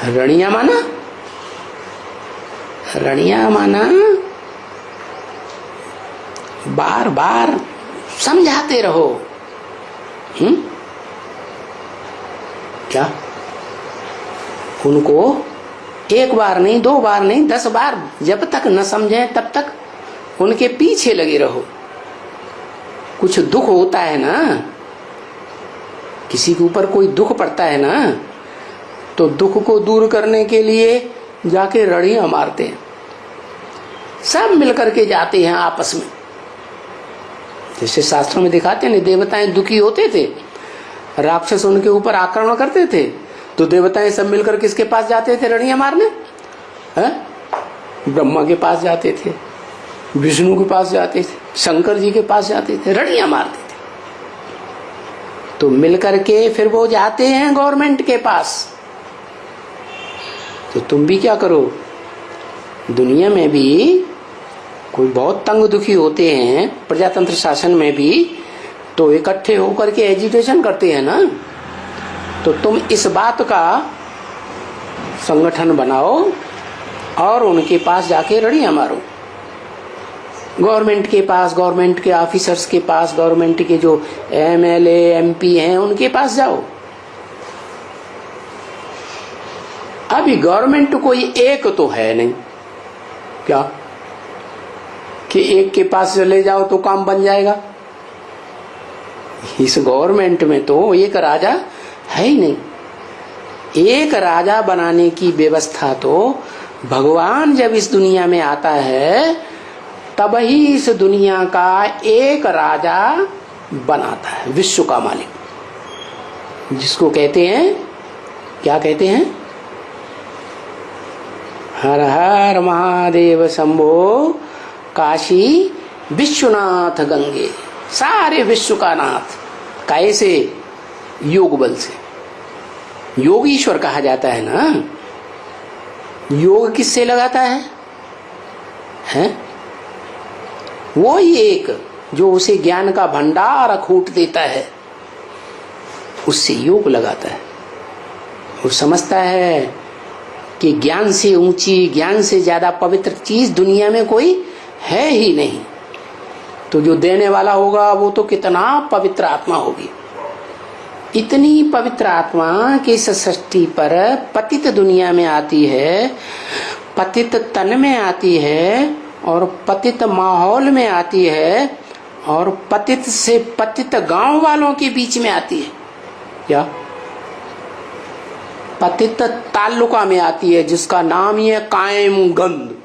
Speaker 1: रड़ियां माना, रड़ियां माना, बार बार समझाते रहो। क्या उनको एक बार नहीं, 2 बार नहीं, 10 बार, जब तक न समझें तब तक उनके पीछे लगे रहो। कुछ दुख होता है ना, किसी के ऊपर कोई दुख पड़ता है ना, तो दुख को दूर करने के लिए जाके रड़ियां मारते हैं, सब मिलकर के जाते हैं आपस में। जैसे शास्त्रों में दिखाते हैं, देवताएं दुखी होते थे, राक्षस उनके ऊपर आक्रमण करते थे, तो देवताएं सब मिलकर किसके पास जाते थे रड़ियां मारने? ब्रह्मा के पास जाते थे, विष्णु के पास जाते थे, शंकर जी के पास जाते थे, रड़ियां मारते थे। तो मिलकर के फिर वो जाते हैं गवर्नमेंट के पास। तो तुम भी क्या करो, दुनिया में भी कोई बहुत तंग दुखी होते हैं, प्रजातंत्र शासन में भी, तो इकट्ठे होकर के एजिटेशन करते हैं ना। तो तुम इस बात का संगठन बनाओ और उनके पास जाके रड़ियां मारो। गवर्नमेंट के पास, गवर्नमेंट के ऑफिसर्स के पास, गवर्नमेंट के जो एमएलए एमपी हैं उनके पास जाओ। अभी गवर्नमेंट कोई एक तो है नहीं, क्या कि एक के पास चले जाओ तो काम बन जाएगा? इस गवर्नमेंट में तो एक राजा है ही नहीं, एक राजा बनाने की व्यवस्था तो भगवान जब इस दुनिया में आता है तब ही इस दुनिया का एक राजा बनाता है, विश्व का मालिक, जिसको कहते हैं, क्या कहते हैं? हर हर महादेव शंभो काशी विश्वनाथ गंगे। सारे विश्व का नाथ। कैसे? योग बल से। योग ईश्वर कहा जाता है ना। योग किससे लगाता है? हैं? वो ही एक जो उसे ज्ञान का भंडार अखूट देता है, उससे योग लगाता है। वो समझता है कि ज्ञान से ऊंची, ज्ञान से ज्यादा पवित्र चीज दुनिया में कोई है ही नहीं। तो जो देने वाला होगा वो तो कितना पवित्र आत्मा होगी। इतनी पवित्र आत्मा कि इस सृष्टि पर पतित दुनिया में आती है, पतित तन में आती है और पतित माहौल में आती है और पतित से पतित गांव वालों के बीच में आती है। क्या? पतित ताल्लुका में आती है, जिसका नाम ही है कायम गंध।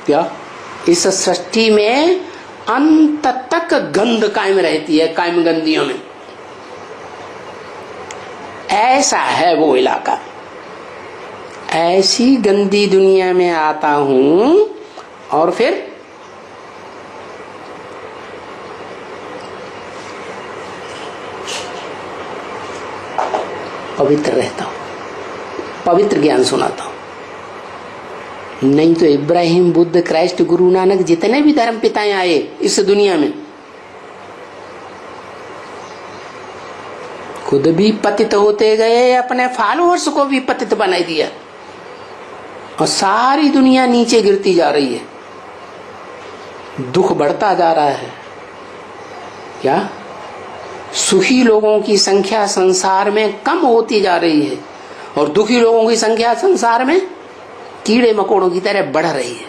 Speaker 1: क्या? इस सृष्टि में अंत तक गंध कायम रहती है, कायम गंधियों में। ऐसा है वो इलाका। ऐसी गंदी दुनिया में आता हूं और फिर पवित्र रहता हूं, पवित्र ज्ञान सुनाता हूं। नहीं तो इब्राहिम, बुद्ध, क्राइस्ट, गुरु नानक, जितने भी धर्म पिताएं आए इस दुनिया में, खुद भी पतित होते गए, अपने फॉलोअर्स को भी पतित बना दिया और सारी दुनिया नीचे गिरती जा रही है। दुख बढ़ता जा रहा है। क्या? सुखी लोगों की संख्या संसार में कम होती जा रही है और दुखी लोगों की संख्या संसार में कीड़े मकोड़ों की तरह बढ़ रही है।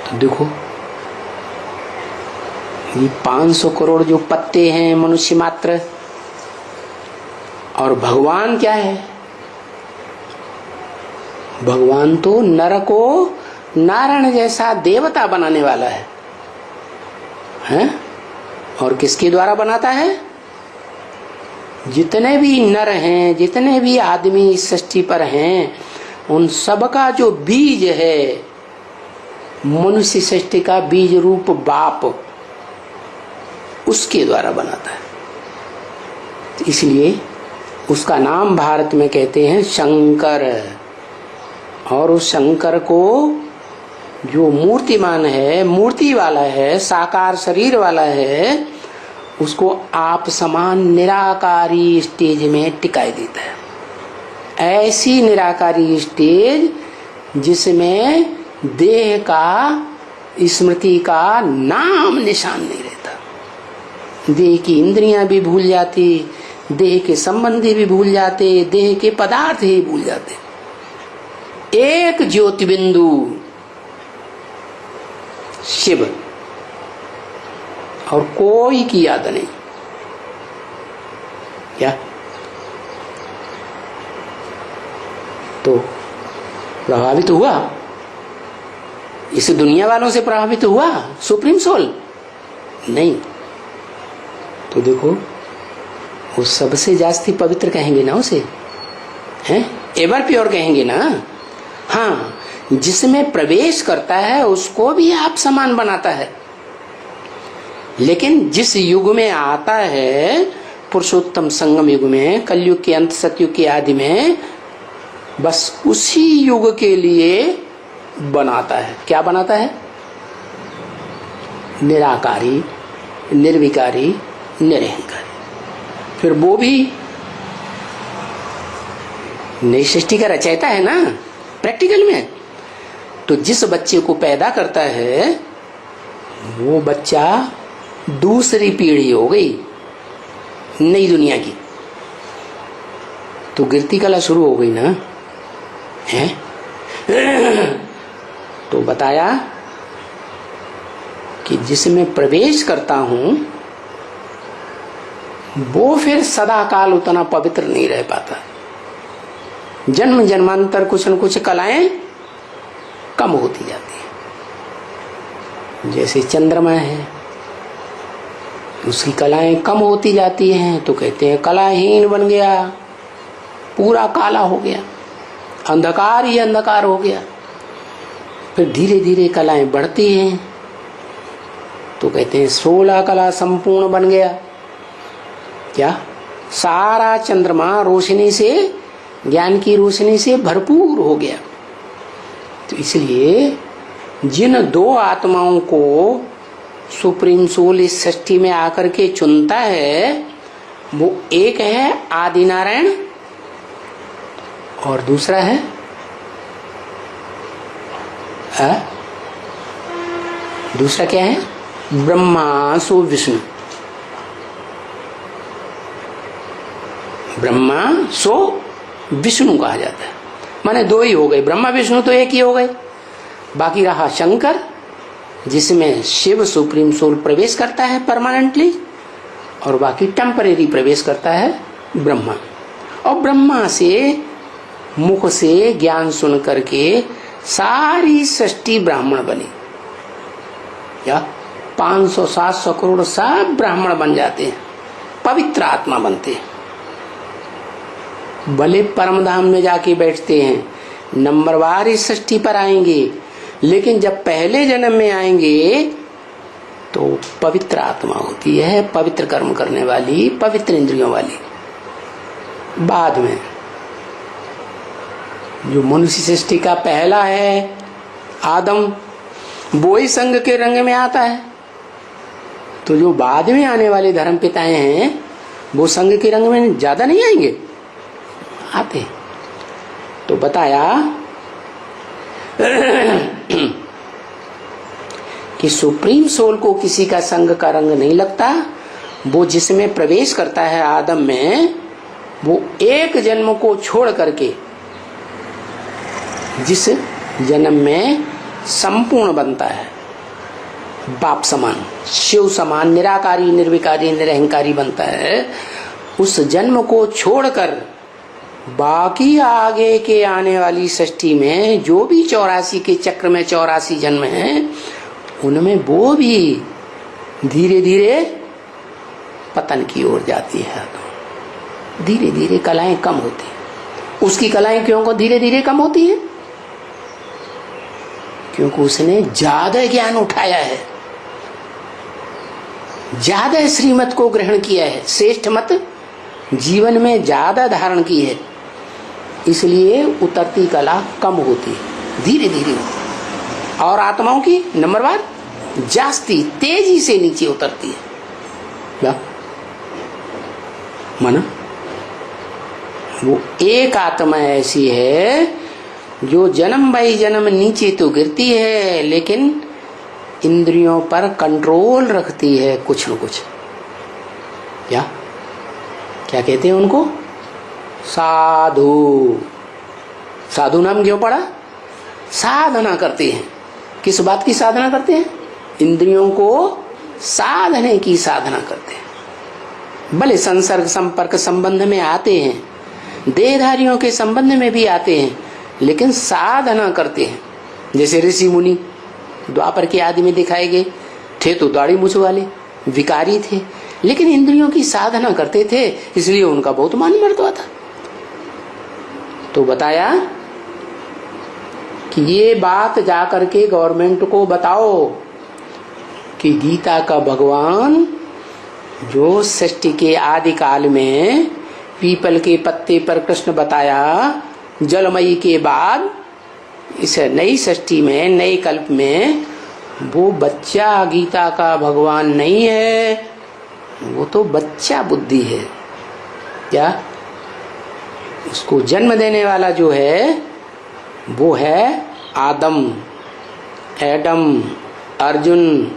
Speaker 1: तो देखो, ये 500 करोड़ जो पत्ते हैं मनुष्य मात्र, और भगवान क्या है? भगवान तो नर को नारायण जैसा देवता बनाने वाला है, हैं? और किसके द्वारा बनाता है? जितने भी नर हैं, जितने भी आदमी इस सृष्टि पर हैं, उन सबका जो बीज है, मनुष्य सृष्टि का बीज रूप बाप, उसके द्वारा बनाता है। तो इसलिए उसका नाम भारत में कहते हैं शंकर। और उस शंकर को जो मूर्तिमान है, मूर्ति वाला है, साकार शरीर वाला है, उसको आप समान निराकारी स्टेज में टिकाई देता है। ऐसी निराकारी स्टेज जिसमें देह का, स्मृति का नाम निशान नहीं रहता। देह की इंद्रियां भी भूल जाती, देह के संबंधी भी भूल जाते, देह के पदार्थ ही भूल जाते। एक ज्योति बिंदु शिव और कोई की याद नहीं। क्या? तो प्रभावित हुआ, इस दुनिया वालों से प्रभावित हुआ सुप्रीम सोल? नहीं। तो देखो, वो सबसे जास्ती पवित्र कहेंगे ना उसे, हैं? एवर प्योर कहेंगे ना। हाँ, जिसमें प्रवेश करता है उसको भी आप समान बनाता है। लेकिन जिस युग में आता है, पुरुषोत्तम संगम युग में, कलयुग के अंत, सतयुग के आदि में, बस उसी युग के लिए बनाता है। क्या बनाता है? निराकारी, निर्विकारी, निरहंकारी। फिर वो भी नई सृष्टि का रचयिता है ना प्रैक्टिकल में। तो जिस बच्चे को पैदा करता है वो बच्चा दूसरी पीढ़ी हो गई नई दुनिया की। तो गिरती कला शुरू हो गई ना, है? तो बताया कि जिसमें प्रवेश करता हूं वो फिर सदा काल उतना पवित्र नहीं रह पाता। जन्म जन्मांतर कुछ न कुछ कलाएं कम होती जाती है। जैसे चंद्रमा है, उसकी कलाएं कम होती जाती हैं तो कहते हैं कलाहीन बन गया, पूरा काला हो गया, अंधकार ही अंधकार हो गया। फिर धीरे धीरे कलाएं बढ़ती हैं तो कहते हैं 16 कला संपूर्ण बन गया। क्या? सारा चंद्रमा रोशनी से, ज्ञान की रोशनी से भरपूर हो गया। तो इसलिए जिन दो आत्माओं को सुप्रीम सोल इस सृष्टि में आकर के चुनता है, वो एक है आदि नारायण और दूसरा है दूसरा क्या है? ब्रह्मा सो विष्णु। ब्रह्मा सो विष्णु कहा जाता है। माने दो ही हो गए, ब्रह्मा विष्णु तो एक ही हो गए। बाकी रहा शंकर, जिसमें शिव सुप्रीम सोल प्रवेश करता है परमानेंटली, और बाकी टेम्परेरी प्रवेश करता है ब्रह्मा। और ब्रह्मा से मुख से ज्ञान सुन करके सारी सृष्टि ब्राह्मण बनी। या 500-700 करोड़ सब ब्राह्मण बन जाते हैं, पवित्र आत्मा बनते हैं। भले परम धाम में जाके बैठते हैं, नंबरवार इस सृष्टि पर आएंगे, लेकिन जब पहले जन्म में आएंगे तो पवित्र आत्मा होती है, पवित्र कर्म करने वाली, पवित्र इंद्रियों वाली। बाद में जो मनुष्य सृष्टि का पहला है आदम, वो ही संग के रंग में आता है। तो जो बाद में आने वाले धर्म पिताएं हैं वो संग के रंग में ज्यादा नहीं आएंगे, आते। तो बताया कि सुप्रीम सोल को किसी का संग का रंग नहीं लगता। वो जिसमें प्रवेश करता है आदम में, वो एक जन्म को छोड़ करके जिस जन्म में संपूर्ण बनता है, बाप समान, शिव समान, निराकारी, निर्विकारी, निरहंकारी बनता है, उस जन्म को छोड़कर बाकी आगे के आने वाली सृष्टि में जो भी 84 के चक्र में 84 जन्म हैं, उनमें वो भी धीरे धीरे पतन की ओर जाती है। धीरे धीरे कलाएं कम होती हैं। उसकी कलाएं क्यों को धीरे धीरे कम होती हैं? क्योंकि उसने ज्यादा ज्ञान उठाया है, ज्यादा श्रीमत को ग्रहण किया है, श्रेष्ठ मत जीवन में ज्यादा धारण की है, इसलिए उतरती कला कम होती है, धीरे धीरे होती। और आत्माओं की नंबरवार जास्ती तेजी से नीचे उतरती है। क्या माना? वो एक आत्मा ऐसी है जो जन्म बाई जन्म नीचे तो गिरती है, लेकिन इंद्रियों पर कंट्रोल रखती है कुछ न कुछ। क्या क्या कहते हैं उनको? साधु। साधु नाम क्यों पड़ा? साधना करते हैं। किस बात की साधना करते हैं? इंद्रियों को साधने की साधना करते हैं। भले संसर्ग संपर्क संबंध में आते हैं, देहधारियों के संबंध में भी आते हैं, लेकिन साधना करते हैं। जैसे ऋषि मुनि द्वापर के आदि में दिखाए गए थे, तो दाढ़ी मूछ वाले विकारी थे, लेकिन इंद्रियों की साधना करते थे, इसलिए उनका बहुत मान मर्तबा था। तो बताया कि ये बात जाकर के गवर्नमेंट को बताओ कि गीता का भगवान जो सृष्टि के आदि काल में पीपल के पत्ते पर कृष्ण बताया, जलमयी के बाद इस नई सृष्टि में, नए कल्प में, वो बच्चा गीता का भगवान नहीं है, वो तो बच्चा बुद्धि है। क्या? उसको जन्म देने वाला जो है वो है आदम, एडम, अर्जुन,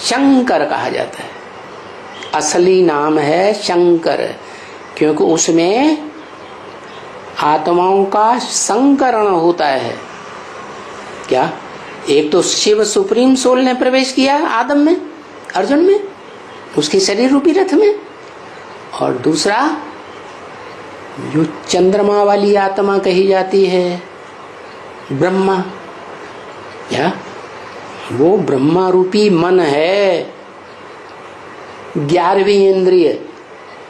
Speaker 1: शंकर कहा जाता है। असली नाम है शंकर, क्योंकि उसमें आत्माओं का संकरण होता है। क्या? एक तो शिव सुप्रीम सोल ने प्रवेश किया आदम में, अर्जुन में, उसके शरीर रूपी रथ में, और दूसरा जो चंद्रमा वाली आत्मा कही जाती है ब्रह्मा, या वो ब्रह्मा रूपी मन है, 11वीं इंद्रिय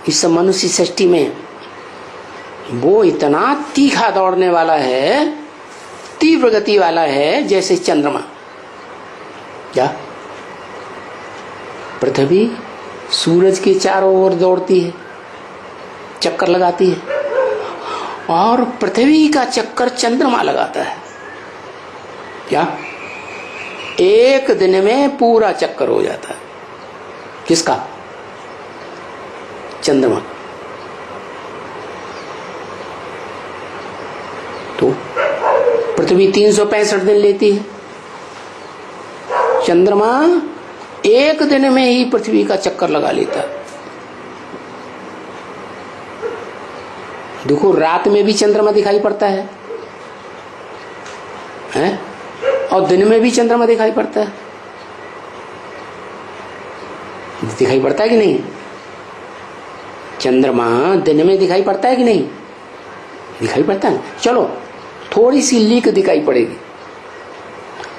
Speaker 1: इस मनुष्य सृष्टि में। वो इतना तीखा दौड़ने वाला है, तीव्र गति वाला है जैसे चंद्रमा। क्या पृथ्वी सूरज के चारों ओर दौड़ती है, चक्कर लगाती है, और पृथ्वी का चक्कर चंद्रमा लगाता है। क्या एक दिन में पूरा चक्कर हो जाता है। किसका? चंद्रमा। तो पृथ्वी 365 दिन लेती है, चंद्रमा एक दिन में ही पृथ्वी का चक्कर लगा लेता है। देखो रात में भी चंद्रमा दिखाई पड़ता है, हैं? और दिन में भी चंद्रमा दिखाई पड़ता है। दिखाई पड़ता है कि नहीं? चंद्रमा दिन में दिखाई पड़ता है कि नहीं? दिखाई पड़ता है। चलो थोड़ी सी लीक दिखाई पड़ेगी,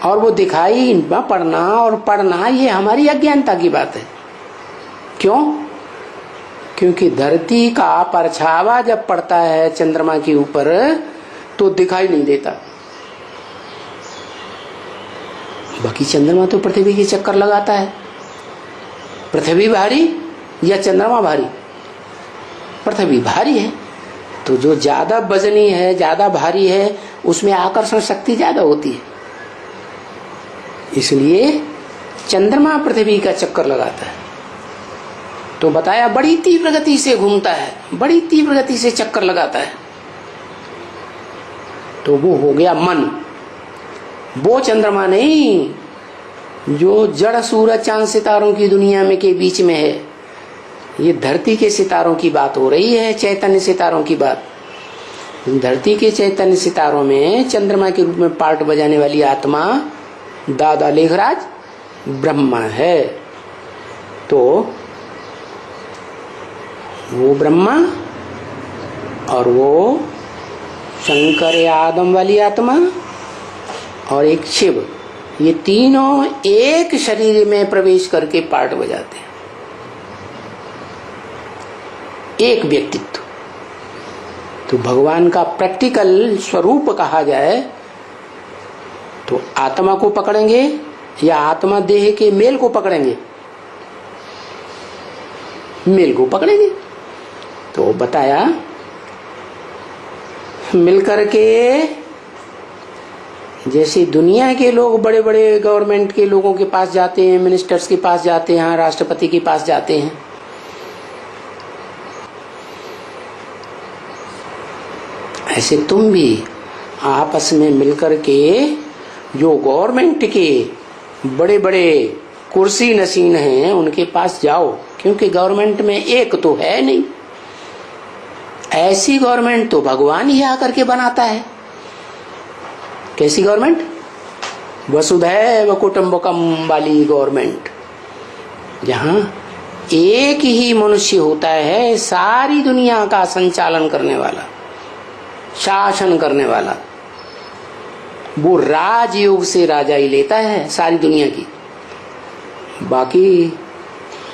Speaker 1: और वो दिखाई न पड़ना और पढ़ना ये हमारी अज्ञानता की बात है। क्यों? क्योंकि धरती का परछावा जब पड़ता है चंद्रमा के ऊपर तो दिखाई नहीं देता। बाकी चंद्रमा तो पृथ्वी के चक्कर लगाता है। पृथ्वी भारी या चंद्रमा भारी? पृथ्वी भारी है, तो जो ज्यादा वजनी है, ज्यादा भारी है, उसमें आकर्षण शक्ति ज्यादा होती है। इसलिए चंद्रमा पृथ्वी का चक्कर लगाता है। तो बताया बड़ी तीव्र गति से घूमता है, बड़ी तीव्र गति से चक्कर लगाता है। तो वो हो गया मन। वो चंद्रमा नहीं जो जड़ सूरज चांद सितारों की दुनिया में के बीच में है। ये धरती के सितारों की बात हो रही है, चैतन्य सितारों की बात। धरती के चैतन्य सितारों में चंद्रमा के रूप में पार्ट बजाने वाली आत्मा दादा लेखराज ब्रह्मा है। तो वो ब्रह्मा और वो शंकर या आदम वाली आत्मा और एक शिव, ये तीनों एक शरीर में प्रवेश करके पार्ट बजाते हैं। एक व्यक्तित्व। तो भगवान का प्रैक्टिकल स्वरूप कहा जाए तो आत्मा को पकड़ेंगे या आत्मा देह के मेल को पकड़ेंगे? मेल को पकड़ेंगे। तो बताया मिलकर के, जैसे दुनिया के लोग बड़े बड़े गवर्नमेंट के लोगों के पास जाते हैं, मिनिस्टर्स के पास जाते हैं, राष्ट्रपति के पास जाते हैं, ऐसे तुम भी आपस में मिलकर के जो गवर्नमेंट के बड़े बड़े कुर्सी नशीन हैं उनके पास जाओ, क्योंकि गवर्नमेंट में एक तो है नहीं। ऐसी गवर्नमेंट तो भगवान ही आकर के बनाता है। कैसी गवर्नमेंट? वसुधैव कुटुंबकम वाली गवर्नमेंट, जहां एक ही मनुष्य होता है सारी दुनिया का संचालन करने वाला, शासन करने वाला। वो राजयोग से राजाई लेता है सारी दुनिया की। बाकी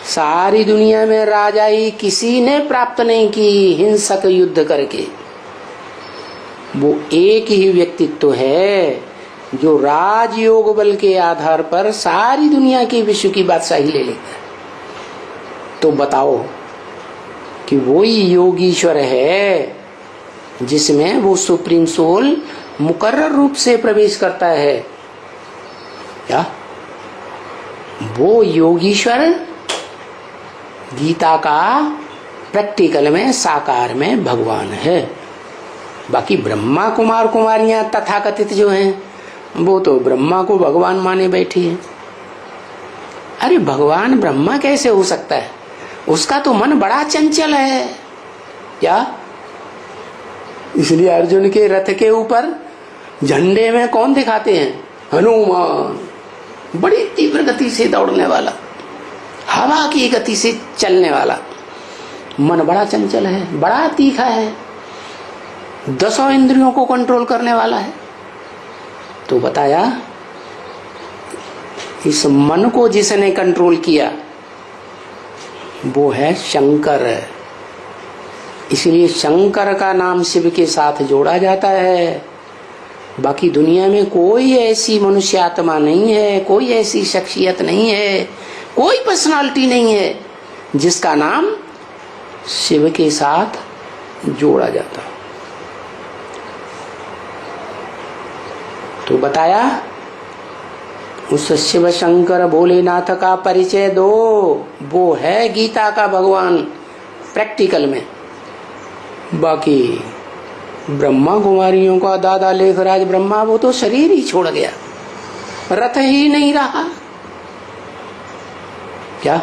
Speaker 1: सारी दुनिया में राजाई किसी ने प्राप्त नहीं की हिंसक युद्ध करके। वो एक ही व्यक्तित्व है जो राजयोग बल के आधार पर सारी दुनिया की विश्व की बादशाही ले लेता है। तो बताओ कि वही योगीश्वर है जिसमें वो सुप्रीम सोल मुकर्रर रूप से प्रवेश करता है। क्या वो योगीश्वर गीता का प्रैक्टिकल में साकार में भगवान है। बाकी ब्रह्मा कुमार कुमारियां तथाकथित जो हैं वो तो ब्रह्मा को भगवान माने बैठी हैं। अरे भगवान ब्रह्मा कैसे हो सकता है? उसका तो मन बड़ा चंचल है। क्या? इसलिए अर्जुन के रथ के ऊपर झंडे में कौन दिखाते हैं? हनुमान। बड़ी तीव्र गति से दौड़ने वाला, हवा की गति से चलने वाला, मन बड़ा चंचल है, बड़ा तीखा है, 10 इंद्रियों को कंट्रोल करने वाला है। तो बताया इस मन को जिसने कंट्रोल किया वो है शंकर। इसलिए शंकर का नाम शिव के साथ जोड़ा जाता है। बाकी दुनिया में कोई ऐसी मनुष्य आत्मा नहीं है, कोई ऐसी शख्सियत नहीं है, कोई पर्सनालिटी नहीं है जिसका नाम शिव के साथ जोड़ा जाता। तो बताया उस शिव शंकर भोलेनाथ का परिचय दो, वो है गीता का भगवान प्रैक्टिकल में। बाकी ब्रह्मा कुमारियों का दादा लेखराज ब्रह्मा वो तो शरीर ही छोड़ गया, रथ ही नहीं रहा। क्या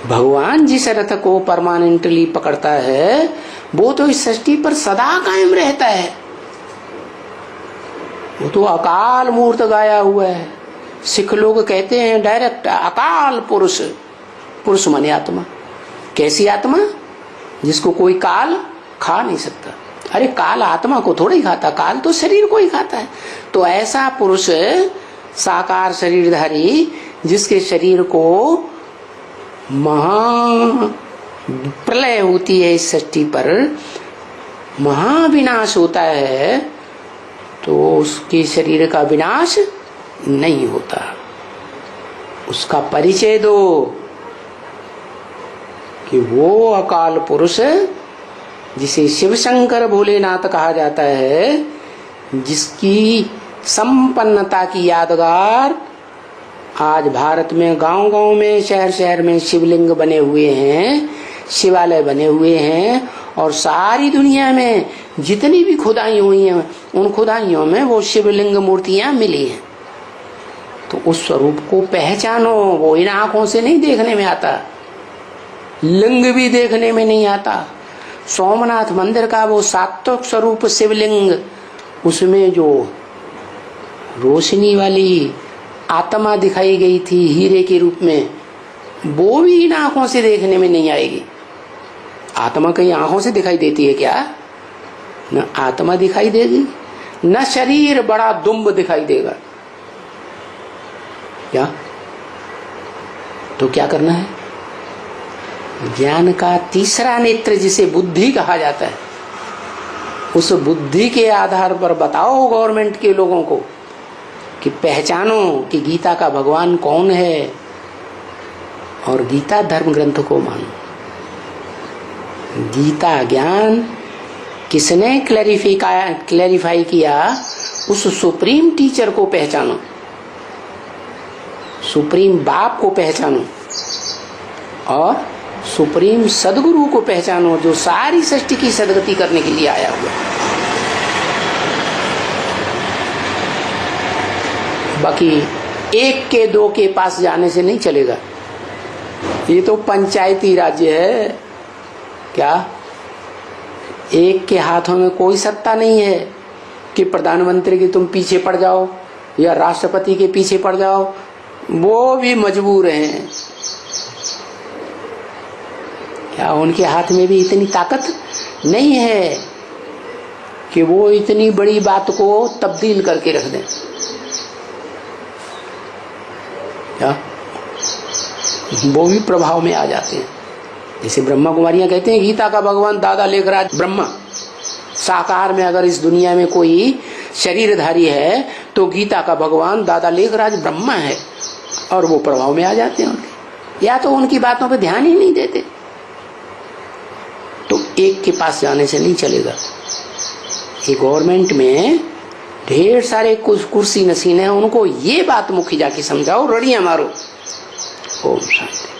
Speaker 1: भगवान जिस रथ को परमानेंटली पकड़ता है वो तो इस सृष्टि पर सदा कायम रहता है। वो तो अकाल मूर्त गाया हुआ है। सिख लोग कहते हैं डायरेक्ट अकाल पुरुष। पुरुष माने आत्मा। कैसी आत्मा? जिसको कोई काल खा नहीं सकता। अरे काल आत्मा को थोड़ा ही खाता, काल तो शरीर को ही खाता है। तो ऐसा पुरुष साकार शरीरधारी जिसके शरीर को महा प्रलय होती है, इस सृष्टि पर महाविनाश होता है, तो उसके शरीर का विनाश नहीं होता। उसका परिचय दो कि वो अकाल पुरुष जिसे शिव शंकर भोलेनाथ कहा जाता है, जिसकी संपन्नता की यादगार आज भारत में गांव गांव में शहर शहर में शिवलिंग बने हुए हैं, शिवालय बने हुए हैं, और सारी दुनिया में जितनी भी खुदाई हुई हैं उन खुदाइयों में वो शिवलिंग मूर्तियां मिली हैं। तो उस स्वरूप को पहचानो। वो इन आंखों से नहीं देखने में आता, लिंग भी देखने में नहीं आता। सोमनाथ मंदिर का वो सात्विक स्वरूप शिवलिंग, उसमें जो रोशनी वाली आत्मा दिखाई गई थी हीरे के रूप में, वो भी इन आंखों से देखने में नहीं आएगी। आत्मा कहीं आंखों से दिखाई देती है क्या? न आत्मा दिखाई देगी, न शरीर बड़ा दुम्ब दिखाई देगा। क्या? तो क्या करना है? ज्ञान का तीसरा नेत्र जिसे बुद्धि कहा जाता है, उस बुद्धि के आधार पर बताओ गवर्नमेंट के लोगों को कि पहचानो कि गीता का भगवान कौन है, और गीता धर्म ग्रंथ को मानो। गीता ज्ञान किसने क्लैरिफाई किया? उस सुप्रीम टीचर को पहचानो, सुप्रीम बाप को पहचानो, और सुप्रीम सदगुरु को पहचानो जो सारी सृष्टि की सदगति करने के लिए आया हुआ। बाकी एक के दो के पास जाने से नहीं चलेगा। ये तो पंचायती राज्य है। क्या एक के हाथों में कोई सत्ता नहीं है कि प्रधानमंत्री के तुम पीछे पड़ जाओ या राष्ट्रपति के पीछे पड़ जाओ? वो भी मजबूर हैं। क्या उनके हाथ में भी इतनी ताकत नहीं है कि वो इतनी बड़ी बात को तब्दील करके रख दें? क्या वो भी प्रभाव में आ जाते हैं। जैसे ब्रह्मा कुमारियां कहते हैं गीता का भगवान दादा लेखराज ब्रह्मा साकार में अगर इस दुनिया में कोई शरीरधारी है तो गीता का भगवान दादा लेखराज ब्रह्मा है, और वो प्रभाव में आ जाते हैं उनके, या तो उनकी बातों पे ध्यान ही नहीं देते। तो एक के पास जाने से नहीं चलेगा। ये गवर्नमेंट में ढेर सारे कुछ कुर्सी नसीन है, उनको ये बात मुखी जाके समझाओ, रड़ियां मारो। ओम शांति।